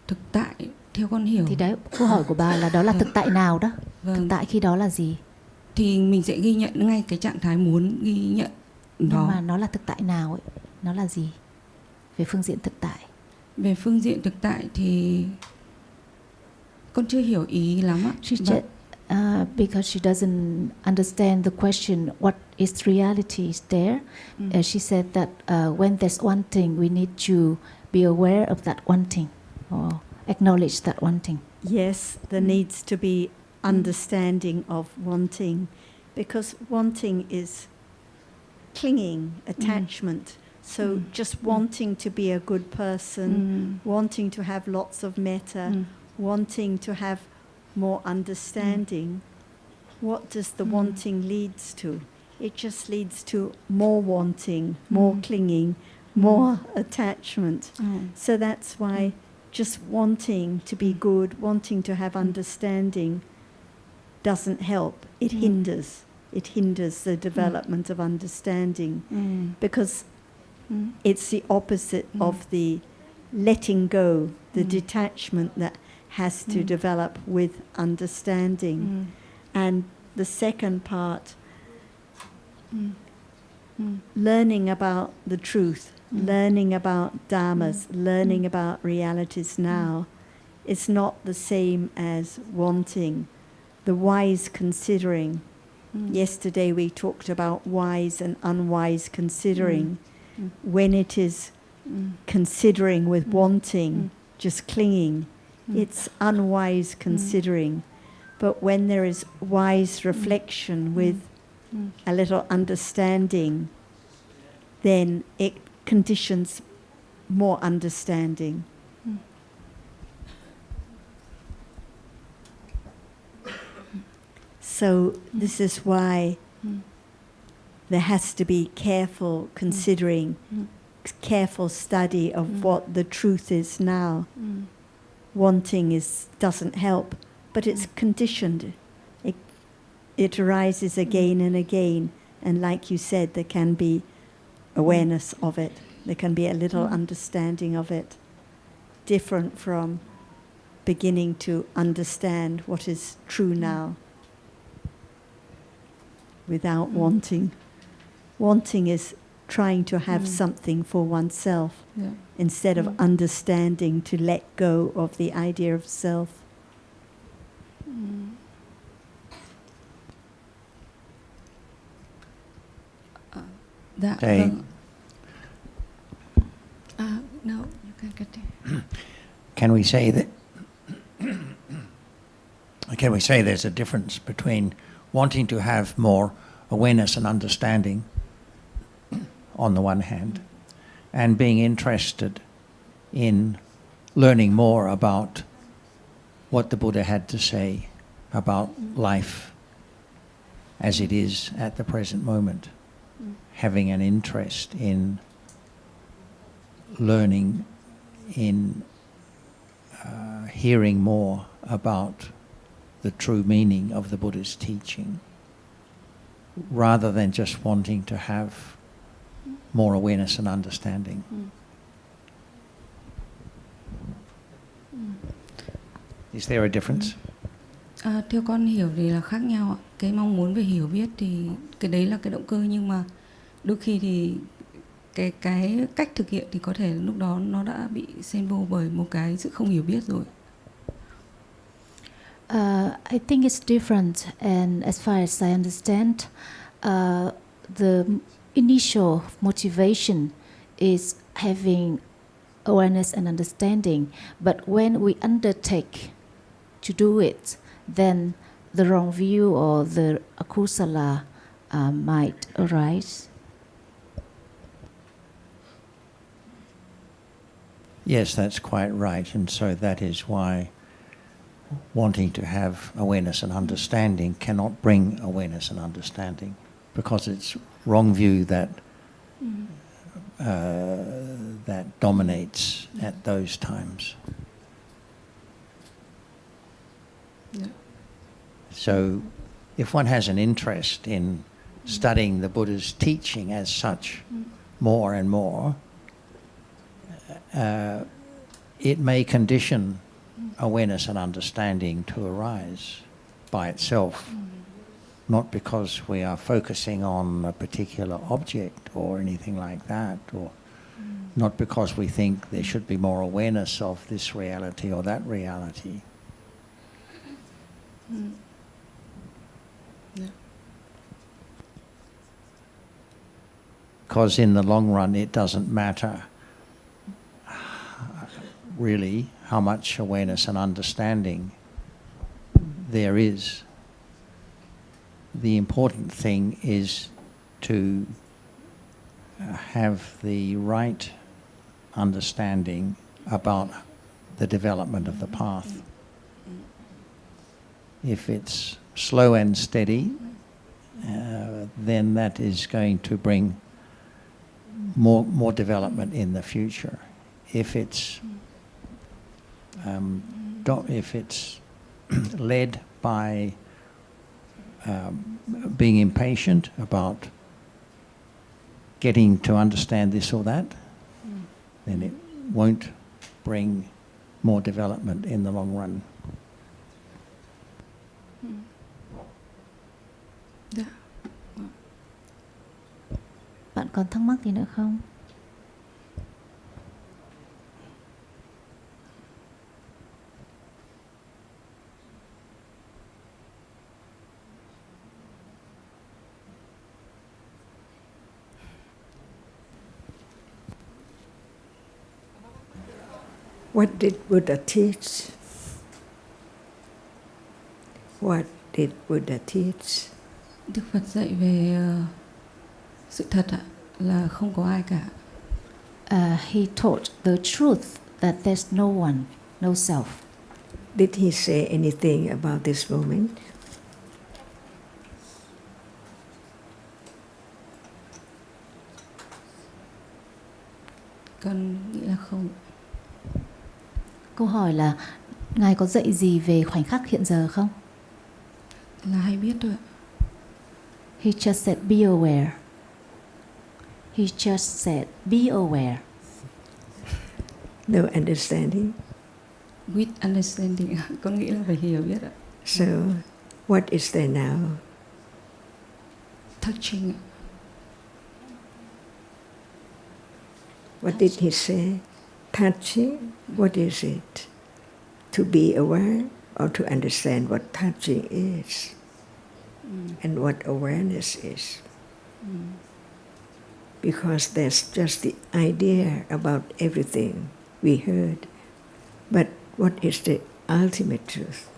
thực tại theo con hiểu. Thì đấy, câu hỏi của bà là đó là thực tại nào đó? Vâng. Thực tại khi đó là gì? Thì mình sẽ ghi nhận ngay cái trạng thái muốn ghi nhận đó. Nhưng mà nó là thực tại nào ấy? Nó là gì? Về phương diện thực tại. Về phương diện thực tại thì con chưa hiểu ý lắm ạ. because she doesn't understand the question, what is reality is there. She said that when there's wanting, we need to be aware of that wanting or acknowledge that wanting. Yes, there needs to be understanding of wanting, because wanting is clinging, attachment. So just wanting to be a good person, wanting to have lots of metta, wanting to have more understanding, what does the wanting leads to? It just leads to more wanting, more clinging, more attachment. So that's why just wanting to be good, wanting to have understanding doesn't help. It hinders. It hinders the development of understanding, because it's the opposite of the letting go, the detachment that has to develop with understanding. And the second part, learning about the truth, learning about dhammas, learning about realities now, is not the same as wanting. The wise considering. Yesterday we talked about wise and unwise considering. When it is considering with wanting, just clinging, it's unwise considering. But when there is wise reflection with a little understanding, then it conditions more understanding. So this is why there has to be careful considering, careful study of what the truth is now. Wanting doesn't help, but it's conditioned. It arises again and again, and like you said, there can be awareness of it. There can be a little understanding of it, different from beginning to understand what is true now without wanting. Wanting is trying to have something for oneself instead of understanding to let go of the idea of self. Dạ, Okay. vâng. No, you can continue. Can we say that? Can we say there's a difference between wanting to have more awareness and understanding on the one hand, and being interested in learning more about what the Buddha had to say about life as it is at the present moment, having an interest in learning, in hearing more about the true meaning of the Buddha's teaching, rather than just wanting to have more awareness and understanding. Is there a difference? Theo con hiểu thì là khác nhau ạ. Cái mong muốn về hiểu biết thì cái đấy là cái động cơ, nhưng mà đôi khi thì cái cách thực hiện thì có thể lúc đó nó đã bị xen vô bởi một cái sự không hiểu biết rồi. I think it's different, and as far as I understand, the initial motivation is having awareness and understanding, but when we undertake to do it, then the wrong view or the akusala might arise. Yes, that's quite right, and so that is why wanting to have awareness and understanding cannot bring awareness and understanding, because it's wrong view that that dominates at those times. Yeah. So if one has an interest in studying the Buddha's teaching as such more and more, it may condition awareness and understanding to arise by itself, not because we are focusing on a particular object or anything like that, or not because we think there should be more awareness of this reality or that reality. because in the long run it doesn't matter really how much awareness and understanding there is. The important thing is to have the right understanding about the development of the path. If it's slow and steady, then that is going to bring more development in the future. If it's led by being impatient about getting to understand this or that, then it won't bring more development in the long run. Dạ. Bạn còn thắc mắc gì nữa không? What did Buddha teach? What did Buddha teach? Đức Phật dạy về sự thật ạ, là không có ai cả. He taught the truth that there's no one, no self. Did he say anything about this moment? Con nghĩ là không. Câu hỏi là Ngài có dạy gì về khoảnh khắc hiện giờ không? Là hay biết thôi ạ. He just said be aware. He just said be aware. No understanding. With understanding, con nghĩ là phải hiểu biết ạ. So, what is there now? Touching ạ. What did he say? Touching? What is it? To be aware or to understand what touching is and what awareness is? Because there's just the idea about everything we heard. But what is the ultimate truth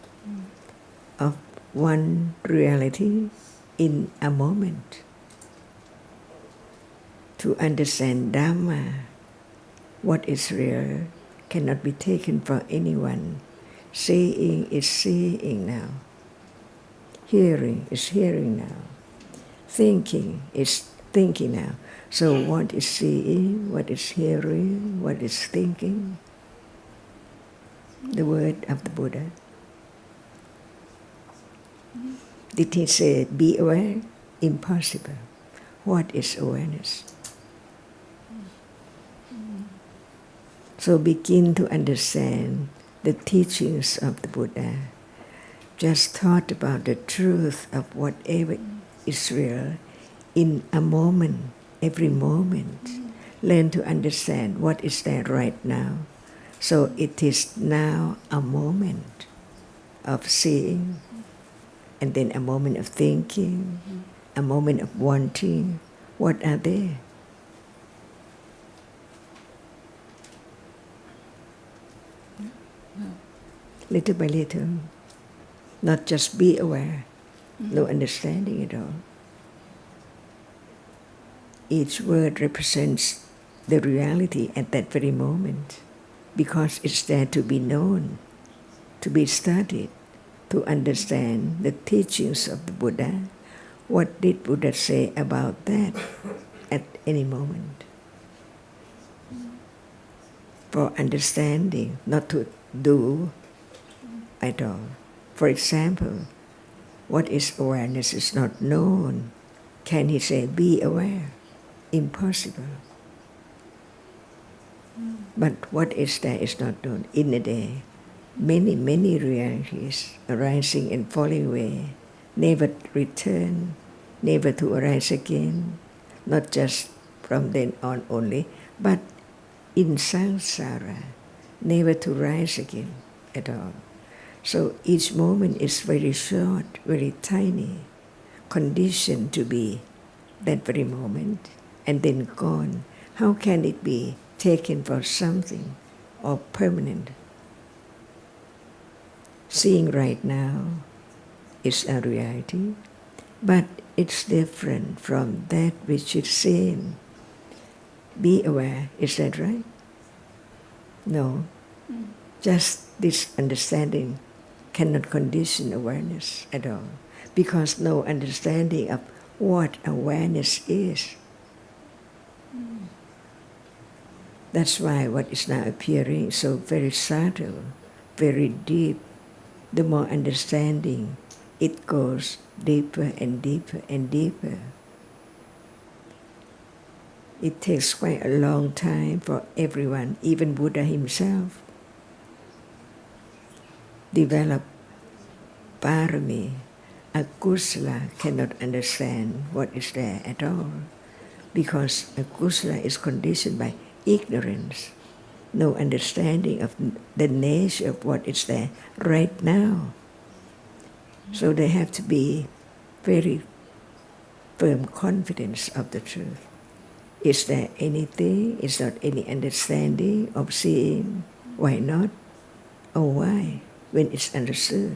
of one reality in a moment? To understand Dhamma, what is real cannot be taken for anyone. Seeing is seeing now. Hearing is hearing now. Thinking is thinking now. So what is seeing, what is hearing, what is thinking? The word of the Buddha. Did he say, be aware? Impossible. What is awareness? So begin to understand the teachings of the Buddha. Just thought about the truth of whatever is real in a moment, every moment. Learn to understand what is there right now. So it is now a moment of seeing, and then a moment of thinking, a moment of wanting. What are they? Little by little, not just be aware, no understanding at all. Each word represents the reality at that very moment, because it's there to be known, to be studied, to understand the teachings of the Buddha. What did Buddha say about that at any moment? For understanding, not to do at all. For example, what is awareness is not known. Can he say, be aware? Impossible. But what is there is not known. In a day, many, many realities arising and falling away, never return, never to arise again, not just from then on only, but in samsara, never to rise again at all. So each moment is very short, very tiny, conditioned to be that very moment, and then gone. How can it be taken for something or permanent? Seeing right now is a reality, but it's different from that which is seen. Be aware, is that right? No. Just this understanding cannot condition awareness at all, because no understanding of what awareness is. That's why what is now appearing is so very subtle, very deep. The more understanding, it goes deeper and deeper and deeper. It takes quite a long time for everyone, even Buddha himself, develop parami. A kusala cannot understand what is there at all, because a kusala is conditioned by ignorance, no understanding of the nature of what is there right now. So they have to be very firm confidence of the truth. Is there anything? Is there any understanding of seeing? Why not? Or why? When it's understood.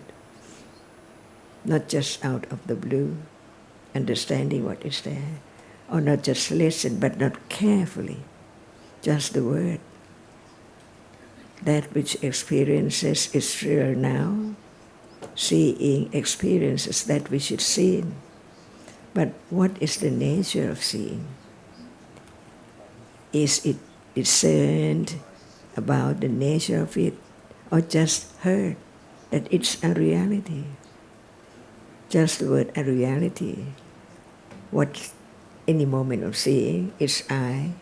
Not just out of the blue, understanding what is there. Or not just listen, but not carefully. Just the word. That which experiences is real now. Seeing experiences that which is seen. But what is the nature of seeing? Is it discerned about the nature of it, or just heard that it's a reality? Just the word a reality. What any moment of seeing is I,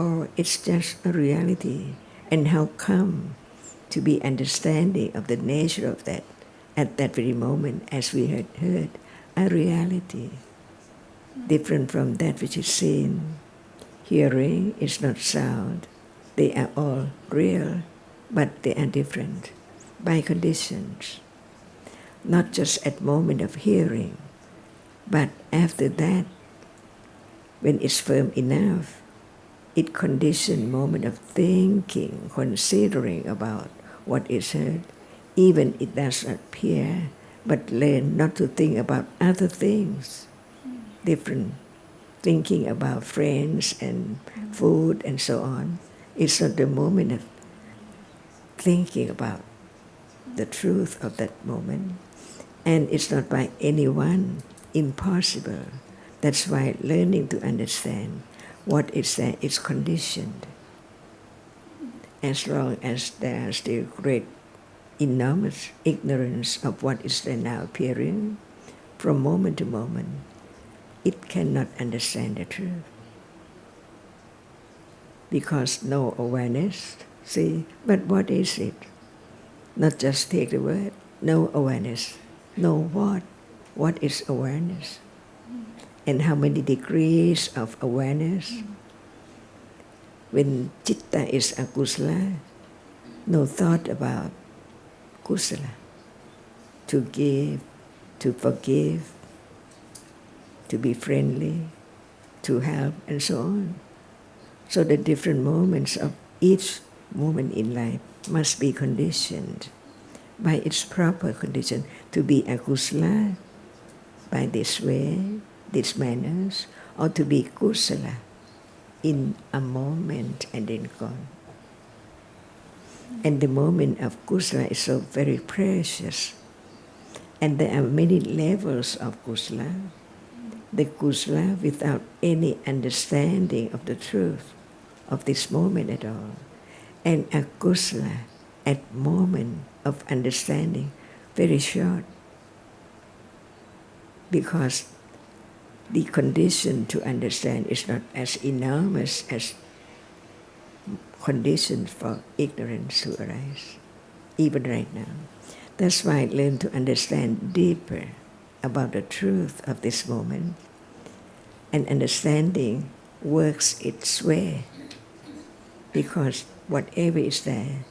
or it's just a reality? And how come to be understanding of the nature of that at that very moment, as we had heard, a reality, different from that which is seen. Hearing is not sound. They are all real, but they are different by conditions. Not just at moment of hearing, but after that, when it's firm enough, it conditions moment of thinking, considering about what is heard. Even it does not appear, but learn not to think about other things, different. Thinking about friends and food and so on. It's not the moment of thinking about the truth of that moment. And it's not by anyone, impossible. That's why learning to understand what is there is conditioned. As long as there is still great, enormous ignorance of what is there now appearing, from moment to moment, it cannot understand the truth. Because no awareness, see, but what is it? Not just take the word, no awareness. No what? What is awareness? And how many degrees of awareness? When citta is akusala, no thought about kusala. To give, to forgive, to be friendly, to help, and so on. So the different moments of each moment in life must be conditioned by its proper condition to be akusala by this way, these manners, or to be kusala in a moment and then gone. And the moment of kusala is so very precious. And there are many levels of kusala. The kusala without any understanding of the truth of this moment at all. And a kusala at moment of understanding, very short. Because the condition to understand is not as enormous as conditions for ignorance to arise, even right now. That's why I learn to understand deeper about the truth of this moment. And understanding works its way, because whatever is there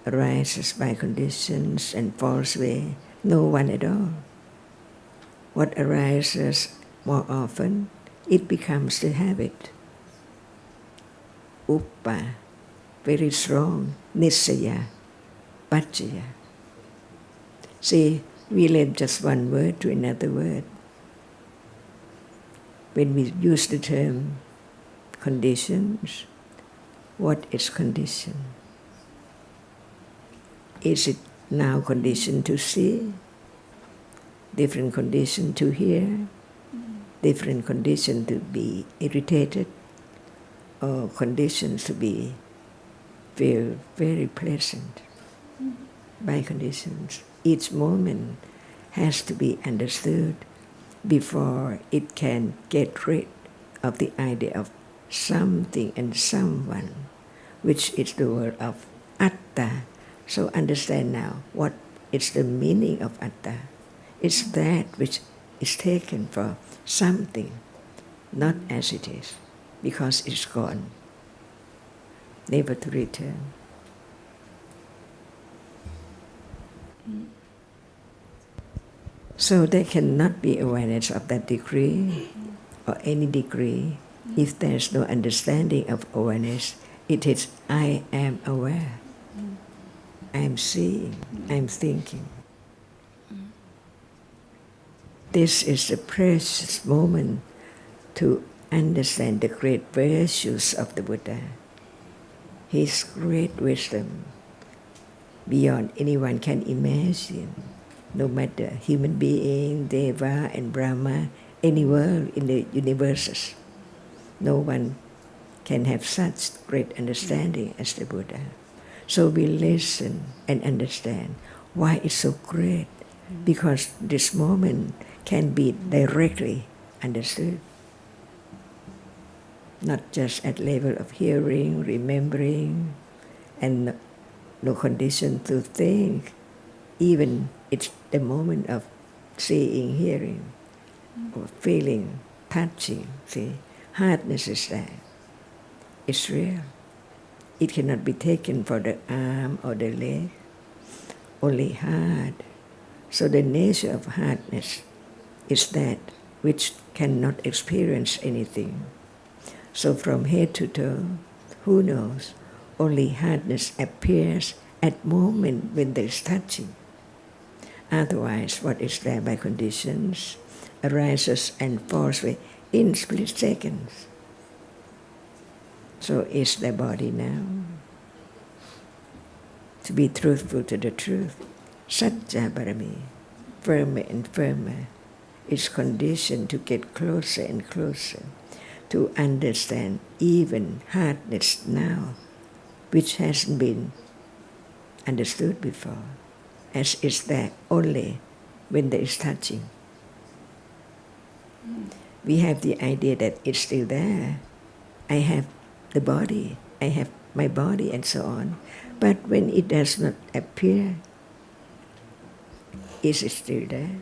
arises by conditions and falls away, no one at all. What arises more often, it becomes the habit. Uppa, very strong, Nisaya, Pachaya. See, we link just one word to another word. When we use the term conditions, what is condition? Is it now conditioned to see? Different condition to hear? Different condition to be irritated? Or conditions to be feel very pleasant? By conditions. Each moment has to be understood before it can get rid of the idea of something and someone, which is the word of atta. So understand now what is the meaning of atta. It's that which is taken for something, not as it is, because it's gone, never to return. So there cannot be awareness of that degree or any degree if there is no understanding of awareness. It is I am aware, I am seeing, I am thinking. This is the precious moment to understand the great virtues of the Buddha, his great wisdom beyond anyone can imagine. No matter human being, Deva and Brahma, any world in the universes, no one can have such great understanding as the Buddha. So we listen and understand why it's so great, because this moment can be directly understood, not just at level of hearing, remembering, and no condition to think. Even it's the moment of seeing, hearing, or feeling, touching. See, hardness is there. It's real. It cannot be taken for the arm or the leg. Only hard. So the nature of hardness is that which cannot experience anything. So from head to toe, who knows? Only hardness appears at moment when there is touching. Otherwise, what is there by conditions arises and falls away in split seconds. So is the body now. To be truthful to the truth, Satya Barami, firmer and firmer, is conditioned to get closer and closer, to understand even hardness now, which hasn't been understood before, as is there only when there is touching. We have the idea that it's still there. I have the body, I have my body, and so on. But when it does not appear, is it still there?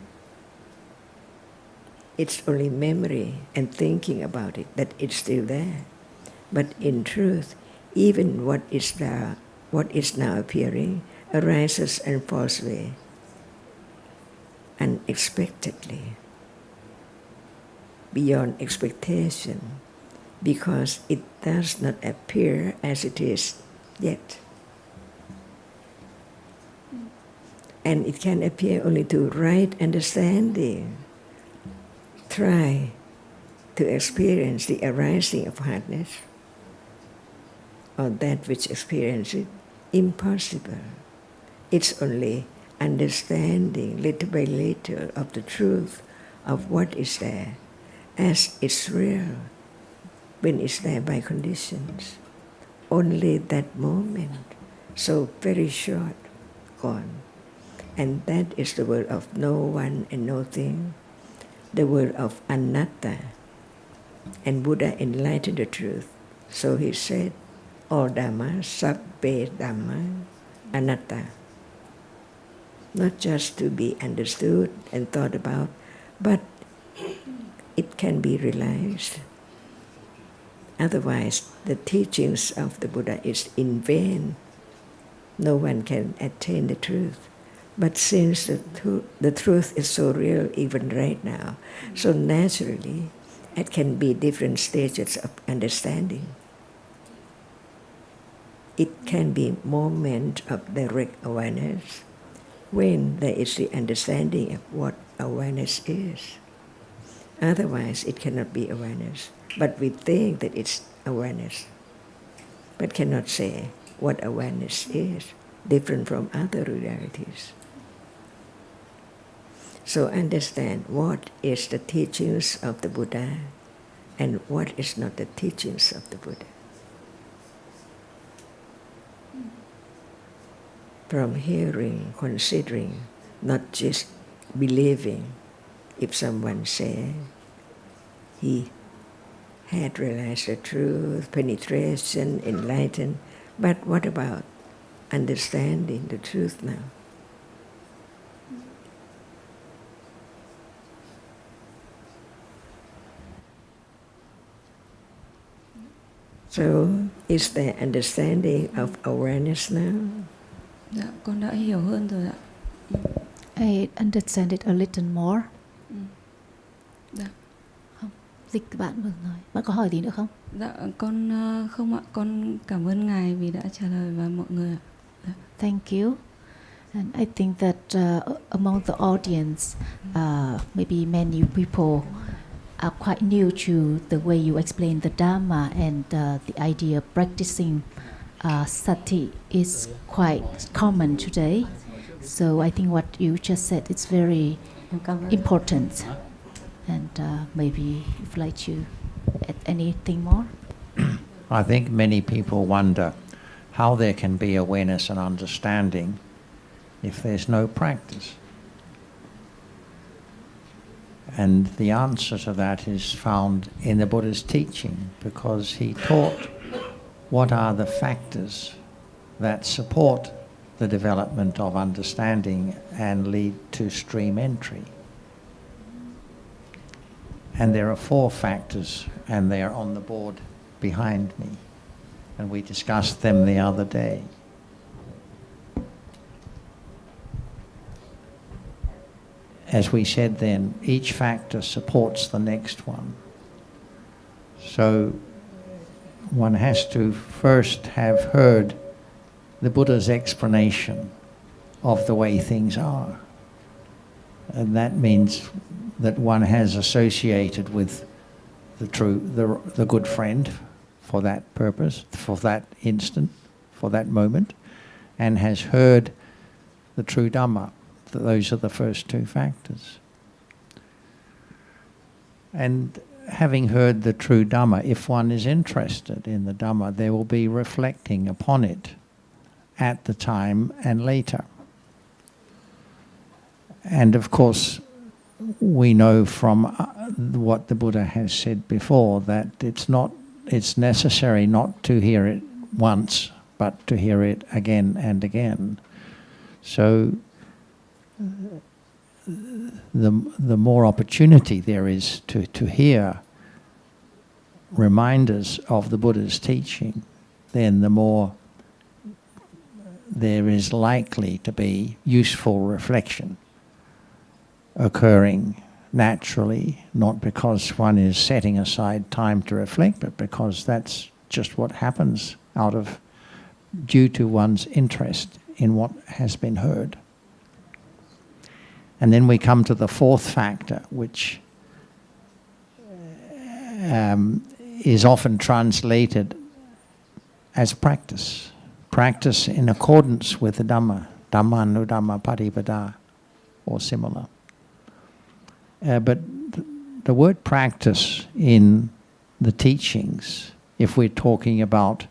It's only memory and thinking about it that it's still there. But in truth, even what is there, what is now appearing, arises and falls away unexpectedly, beyond expectation, because it does not appear as it is yet. And it can appear only to right understanding. Try to experience the arising of hardness, or that which experiences it. Impossible. It's only understanding little by little of the truth of what is there as it's real when it's there by conditions. Only that moment, so very short, gone. And that is the word of no one and no thing, the word of anatta. And Buddha enlightened the truth. So he said, all Dhamma, sabbe Dhamma, anatta. Not just to be understood and thought about, but it can be realized. Otherwise, the teachings of the Buddha is in vain. No one can attain the truth. But since the truth is so real even right now, so naturally, it can be different stages of understanding. it can be moment of direct awareness when there is the understanding of what awareness is. Otherwise, it cannot be awareness. But we think that it's awareness, but cannot say what awareness is, different from other realities. So understand what is the teachings of the Buddha and what is not the teachings of the Buddha. From hearing, considering, not just believing. If someone say he had realized the truth, penetration, enlightened, but what about understanding the truth now? So, is there understanding of awareness now? Dạ, con đã hiểu hơn rồi ạ. I understand it a little more. Dạ. Không, dịch bạn vừa nói. Bạn có hỏi gì nữa không? Dạ, con không ạ. Con cảm ơn Ngài vì đã trả lời và mọi người ạ. Dạ. Thank you. And I think that among the audience, maybe many people are quite new to the way you explain the Dhamma, and the idea of practicing sati is quite common today. So I think what you just said is very important. And maybe you'd like to add anything more? I think many people wonder how there can be awareness and understanding if there's no practice. And the answer to that is found in the Buddha's teaching, because he taught what are the factors that support the development of understanding and lead to stream entry. And there are 4 factors, and they are on the board behind me. And we discussed them the other day. As we said then, each factor supports the next one. So one has to first have heard the Buddha's explanation of the way things are. And that means that one has associated with the good friend for that purpose, for that instant, for that moment, and has heard the true Dhamma. Those are the first 2 factors. And having heard the true Dhamma, if one is interested in the Dhamma, there will be reflecting upon it at the time and later. And of course, we know from what the Buddha has said before that it's necessary not to hear it once, but to hear it again and again. So the more opportunity there is to hear reminders of the Buddha's teaching, then the more there is likely to be useful reflection occurring naturally, not because one is setting aside time to reflect, but because that's just what happens due to one's interest in what has been heard. And then we come to the 4th factor, which is often translated as practice. Practice in accordance with the Dhamma, Dhamma Padipada, or similar. But the word practice in the teachings, if we're talking about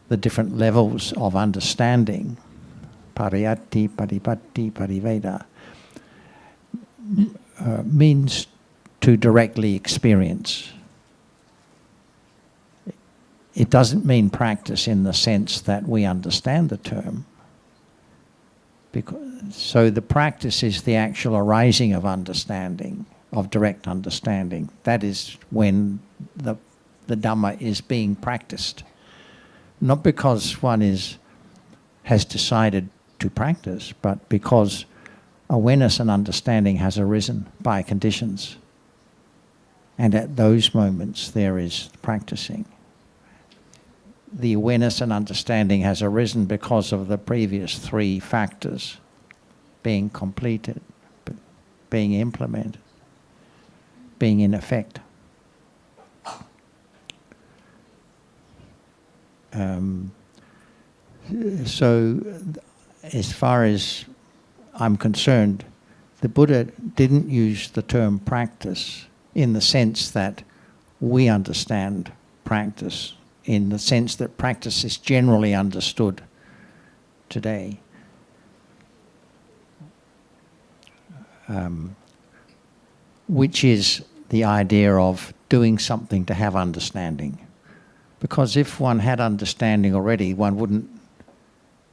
the different levels of understanding, pariyatti, paripatti, pariveda, means to directly experience. It doesn't mean practice in the sense that we understand the term. So the practice is the actual arising of understanding, of direct understanding. That is when the Dhamma is being practiced. Not because one has decided to practice, but because awareness and understanding has arisen by conditions. And at those moments there is practicing. the awareness and understanding has arisen because of the previous three factors being completed, being implemented, being in effect. So as far as I'm concerned, the Buddha didn't use the term practice in the sense that we understand practice, in the sense that practice is generally understood today. Which is the idea of doing something to have understanding. Because if one had understanding already, one wouldn't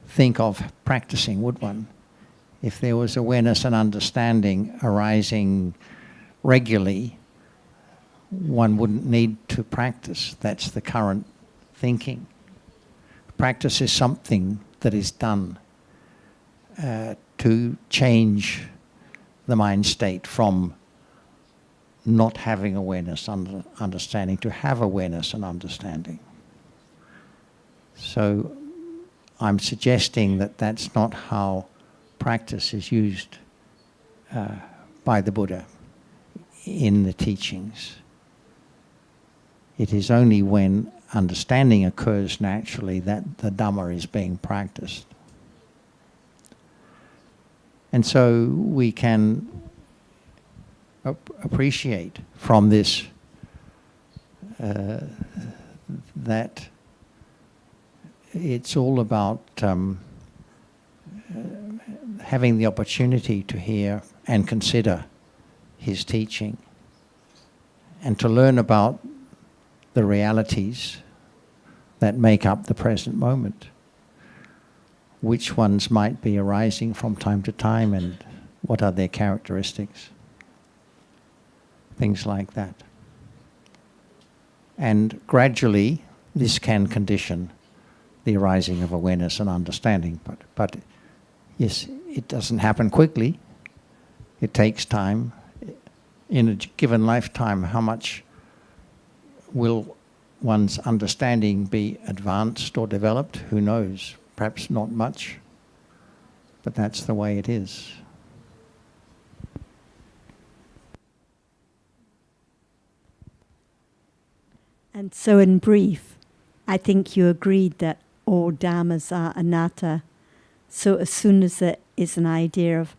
think of practicing, would one? If there was awareness and understanding arising regularly, one wouldn't need to practice. That's the current thinking. Practice is something that is done to change the mind state from not having awareness and understanding to have awareness and understanding. So I'm suggesting that that's not how practice is used by the Buddha in the teachings. It is only when understanding occurs naturally that the Dhamma is being practiced. And so we can appreciate from this that it's all about having the opportunity to hear and consider his teaching and to learn about the realities that make up the present moment, which ones might be arising from time to time and what are their characteristics, things like that. And gradually this can condition the arising of awareness and understanding. But yes, it doesn't happen quickly. It takes time. In a given lifetime, how much will one's understanding be advanced or developed? Who knows? Perhaps not much. But that's the way it is. And so in brief, I think you agreed that all dhammas are anatta. So as soon as there is an idea of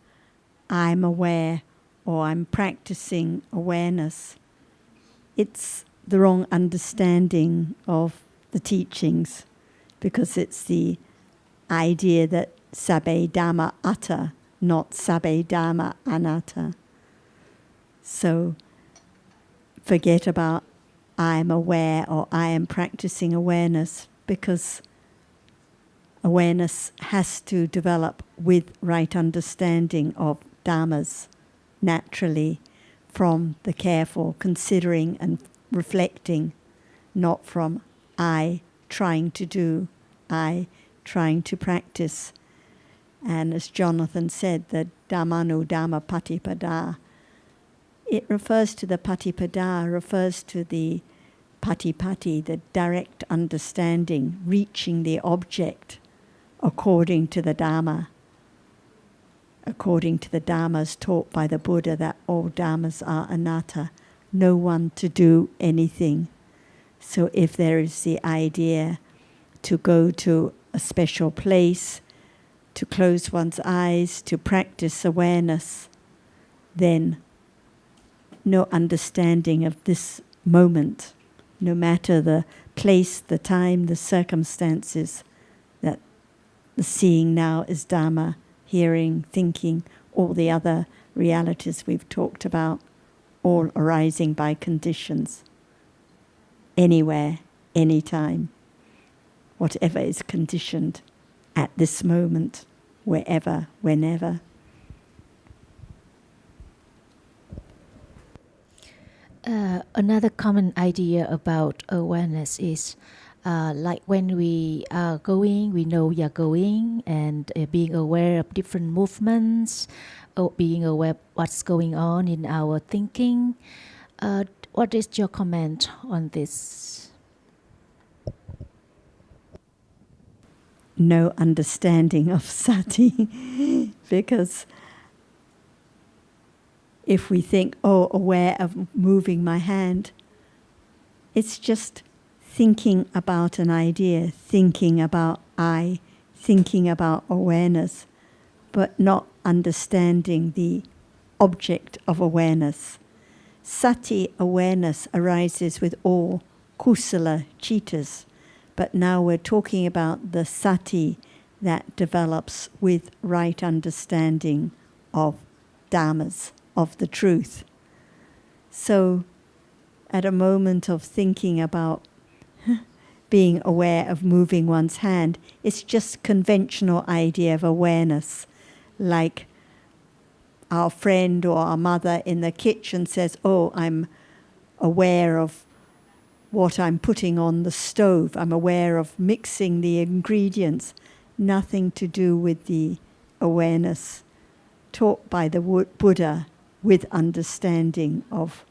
I'm aware or I'm practicing awareness, it's the wrong understanding of the teachings, because it's the idea that sabbe dhamma atta, not sabbe dhamma anatta. So forget about I am aware or I am practicing awareness, because awareness has to develop with right understanding of dhammas naturally from the careful considering and reflecting, not from I trying to do, I trying to practice. And as Jonathan said, the Dhammanu-Dhamma Patipada, it refers to the Patipada, refers to the Patipati, the direct understanding, reaching the object according to the Dhamma. According to the Dhammas taught by the Buddha, that all Dhammas are anatta, no one to do anything. So if there is the idea to go to a special place, to close one's eyes, to practice awareness, then no understanding of this moment, no matter the place, the time, the circumstances, that the seeing now is Dhamma, hearing, thinking, all the other realities we've talked about, all arising by conditions, anywhere, anytime, whatever is conditioned at this moment, wherever, whenever. Another common idea about awareness is like when we are going, we know we are going, and being aware of different movements, or being aware of what's going on in our thinking. What is your comment on this? no understanding of sati because if we think, oh, aware of moving my hand, it's just thinking about an idea, thinking about I, thinking about awareness, but not understanding the object of awareness. Sati awareness arises with all kusala chittas, but now we're talking about the sati that develops with right understanding of dhammas, of the truth. So at a moment of thinking about being aware of moving one's hand, it's just conventional idea of awareness, like our friend or our mother in the kitchen says, oh, I'm aware of what I'm putting on the stove. I'm aware of mixing the ingredients. Nothing to do with the awareness taught by the Buddha with understanding of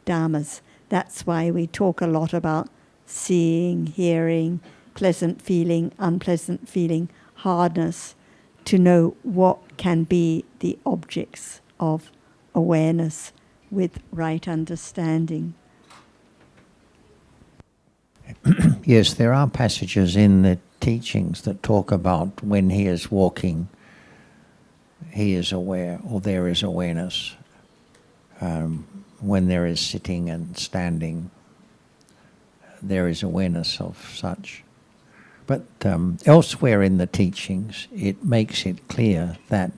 dhammas. That's why we talk a lot about seeing, hearing, pleasant feeling, unpleasant feeling, hardness, to know what can be the objects of awareness with right understanding. Yes, there are passages in the teachings that talk about when he is walking, he is aware, or there is awareness. When there is sitting and standing, there is awareness of such. But elsewhere in the teachings, it makes it clear that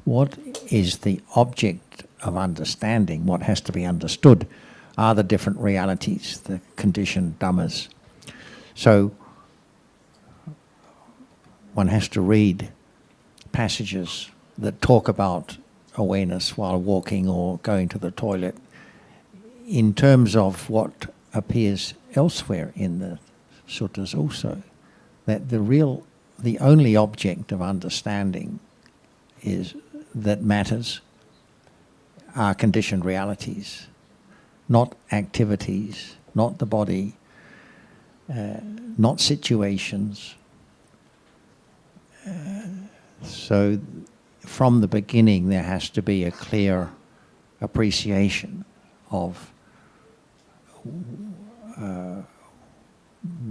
what is the object of understanding, what has to be understood, are the different realities, the conditioned dhammas. So one has to read passages that talk about awareness while walking or going to the toilet in terms of what appears elsewhere in the suttas also, that the only object of understanding is that matters are conditioned realities, not activities, not the body, not situations. So from the beginning there has to be a clear appreciation of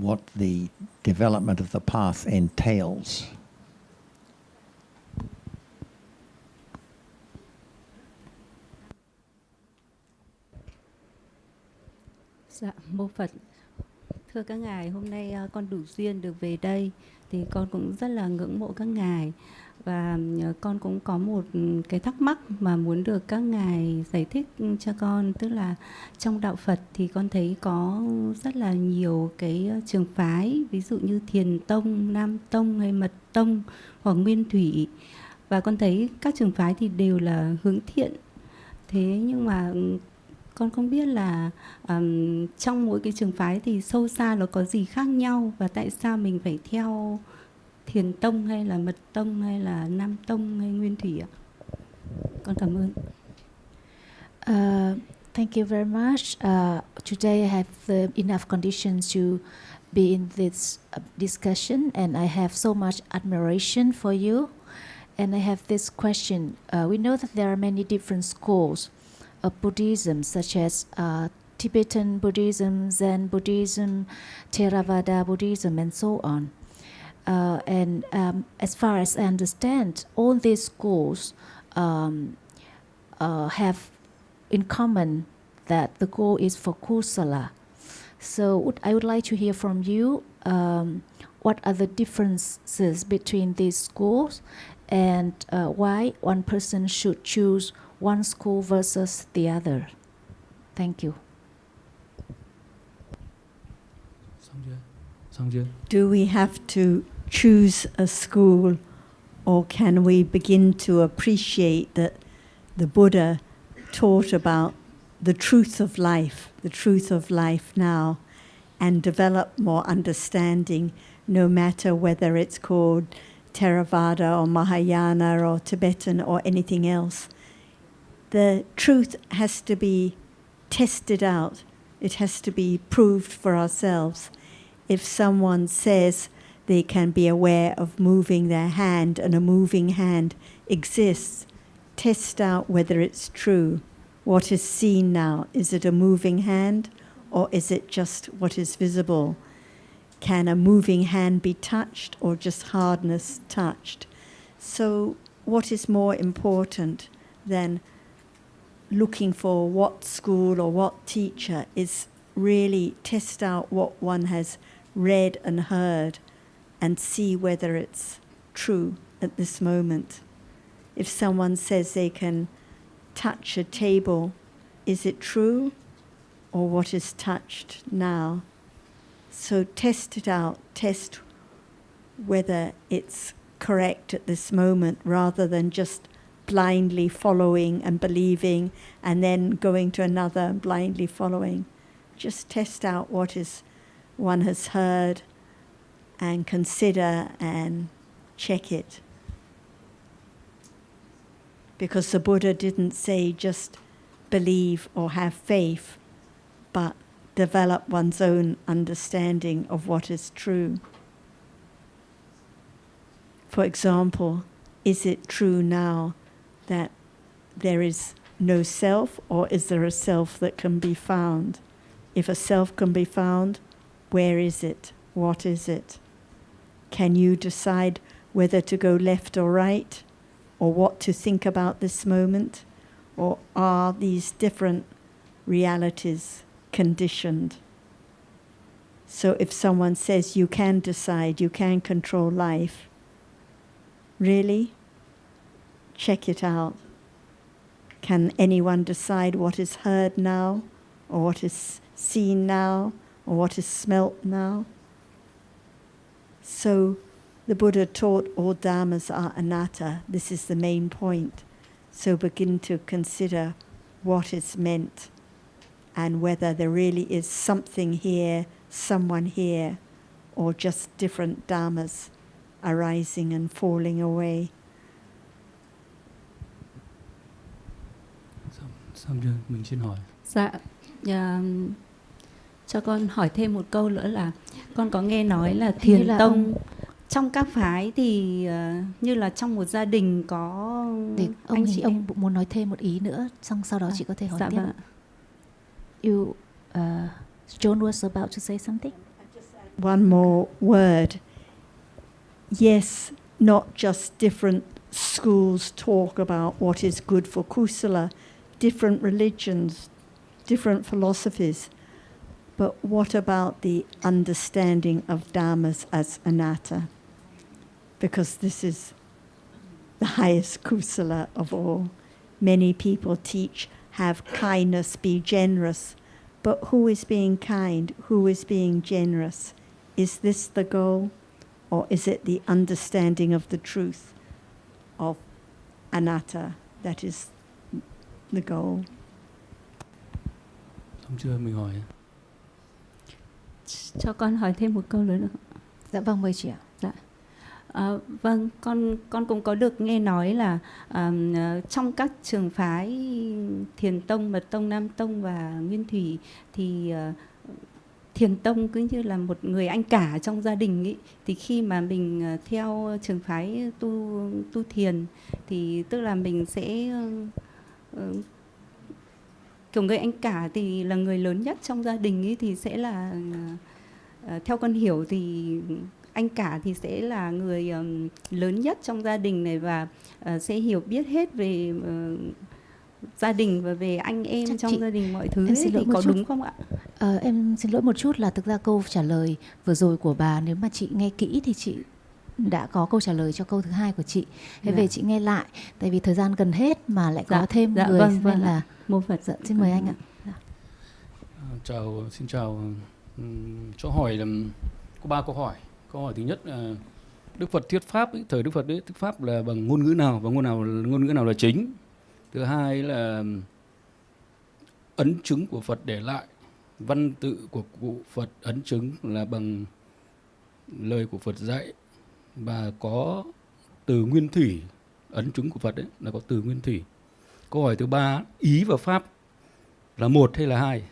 what the development of the path entails. Dạ, mô Phật. Thưa các ngài, hôm nay con đủ duyên được về đây thì con cũng rất là ngưỡng mộ các ngài, và con cũng có một cái thắc mắc mà muốn được các ngài giải thích cho con. Tức là trong đạo Phật thì con thấy có rất là nhiều cái trường phái, ví dụ như Thiền Tông, Nam Tông hay Mật Tông hoặc Nguyên Thủy, và con thấy các trường phái thì đều là hướng thiện. Thế nhưng mà con không biết là trong mỗi cái trường phái thì sâu xa nó có gì khác nhau, và tại sao mình phải theo Thiền Tông hay là Mật Tông hay là Nam Tông hay Nguyên Thủy ạ? Con cảm ơn. Thank you very much. Today I have enough conditions to be in this discussion, and I have so much admiration for you. And I have this question. We know that there are many different schools of Buddhism, such as Tibetan Buddhism, Zen Buddhism, Theravada Buddhism, and so on. And as far as I understand, all these schools have in common that the goal is for kusala. So I would like to hear from you what are the differences between these schools, and why one person should choose one school versus the other. Thank you. Do we have to choose a school, or can we begin to appreciate that the Buddha taught about the truth of life now, and develop more understanding, no matter whether it's called Theravada or Mahayana or Tibetan or anything else? The truth has to be tested out. It has to be proved for ourselves. If someone says they can be aware of moving their hand, and a moving hand exists. Test out whether it's true. What is seen now, is it a moving hand or is it just what is visible? Can a moving hand be touched or just hardness touched? So what is more important than looking for what school or what teacher is really test out what one has read and heard and see whether it's true at this moment. If someone says they can touch a table, is it true or what is touched now? So test it out, test whether it's correct at this moment rather than just blindly following and believing and then going to another and blindly following. Just test out what is one has heard and consider and check it. Because the Buddha didn't say just believe or have faith, but develop one's own understanding of what is true. For example, is it true now that there is no self, or is there a self that can be found? If a self can be found, where is it? What is it? Can you decide whether to go left or right, or what to think about this moment? Or are these different realities conditioned? So if someone says you can decide, you can control life, really? Check it out. Can anyone decide what is heard now, or what is seen now, or what is smelt now? So the Buddha taught all dhammas are anatta. This is the main point. So begin to consider what is meant and whether there really is something here, someone here, or just different dhammas arising and falling away. Xong chưa? Mình xin hỏi. Dạ, cho con hỏi thêm một câu nữa là con có nghe nói là thiền tông trong các phái thì như là trong một gia đình có ông muốn nói thêm một ý nữa, xong sau đó chị có thể hỏi tiếp. Vâng. You, John was about to say something. One more word. Yes, not just different schools talk about what is good for kusala, different religions, different philosophies, but what about the understanding of dhammas as anatta? Because this is the highest kusala of all. Many people teach, have kindness, be generous, but who is being kind? Who is being generous? Is this the goal? Or is it the understanding of the truth of anatta that is the goal? Xong chưa? Mình hỏi. Cho con hỏi thêm một câu nữa. Dạ vâng, mời chị ạ. Dạ. Vâng, con cũng có được nghe nói là trong các trường phái Thiền Tông, Mật Tông, Nam Tông và Nguyên Thủy thì Thiền Tông cứ như là một người anh cả trong gia đình ý. Thì khi mà mình theo trường phái tu thiền thì tức là mình sẽ kiểu người anh cả thì là người lớn nhất trong gia đình ý, thì sẽ là theo con hiểu thì anh cả thì sẽ là người lớn nhất trong gia đình này và sẽ hiểu biết hết về gia đình và về anh em chắc trong gia đình mọi thứ em ấy, xin lỗi thì một có chút. đúng không ạ? Em xin lỗi một chút là thực ra câu trả lời vừa rồi của bà, nếu mà chị nghe kỹ thì chị đã có câu trả lời cho câu thứ hai của chị. Thế về chị nghe lại, tại vì thời gian gần hết mà lại có thêm người vâng, nên là mô Phật. Dạ, xin mời anh ạ. Xin chào. Cho hỏi là có 3 câu hỏi. Câu hỏi thứ nhất là Đức Phật thuyết pháp ấy, thời Đức Phật ấy, thuyết pháp là bằng ngôn ngữ nào và ngôn ngữ nào là chính. Thứ hai là ấn chứng của Phật để lại, văn tự của cụ Phật ấn chứng là bằng lời của Phật dạy và có từ nguyên thủy. Ấn chứng của Phật ấy là có từ nguyên thủy. Câu hỏi thứ ba, ý và pháp là một hay là hai?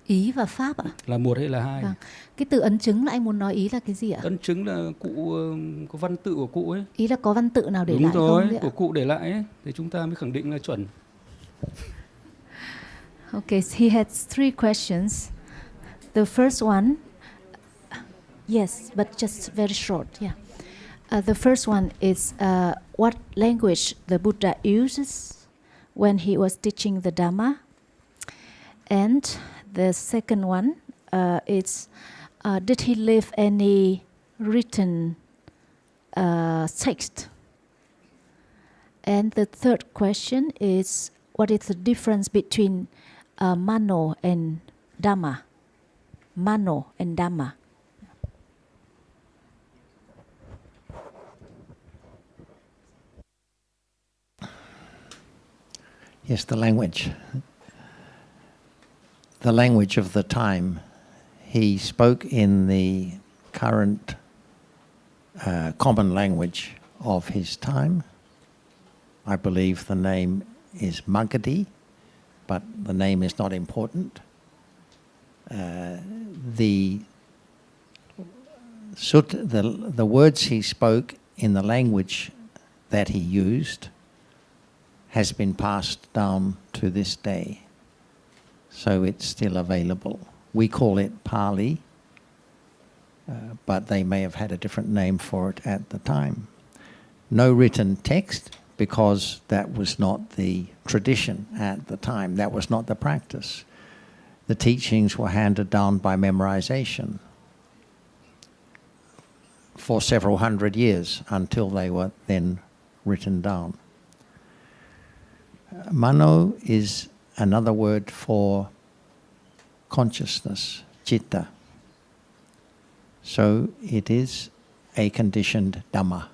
Ý và pháp ạ? Là một hay là hai? Vâng. Cái từ ấn chứng là anh muốn nói ý là cái gì ạ? Ấn chứng là cụ có văn tự của cụ ấy. Ý là có văn tự nào để Đúng lại rồi, không đấy ạ? của cụ để lại ấy, thì chúng ta mới khẳng định là chuẩn. Okay, so he has 3 questions. The first one, yes, but just very short, yeah. The first one is what language the Buddha uses when he was teaching the Dhamma. And the second one is, did he leave any written text? And the third question is, what is the difference between Mano and Dhamma? Mano and Dhamma. Yes, the language. The language of the time. He spoke in the current common language of his time. I believe the name is Magadhi, but the name is not important. The words he spoke in the language that he used has been passed down to this day. So it's still available. We call it Pali, but they may have had a different name for it at the time. No written text, because that was not the tradition at the time. That was not the practice. The teachings were handed down by memorization for several hundred years until they were then written down. Mano is another word for consciousness, citta. So it is a conditioned Dhamma.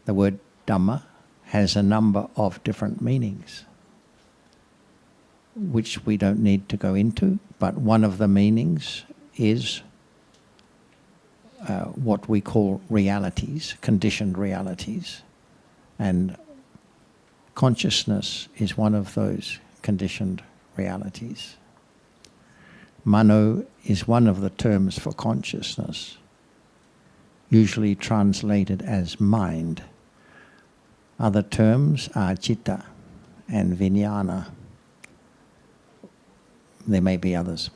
The word Dhamma has a number of different meanings, which we don't need to go into, but one of the meanings is what we call realities, conditioned realities. And consciousness is one of those conditioned realities. Mano is one of the terms for consciousness, usually translated as mind. Other terms are citta and vijnana. There may be others.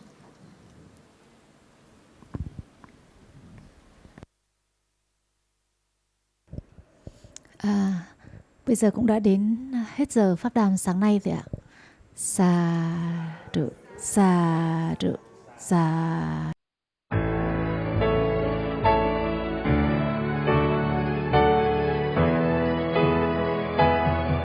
Bây giờ cũng đã đến hết giờ pháp đàm sáng nay rồi ạ. Sa ru, sa ru, sa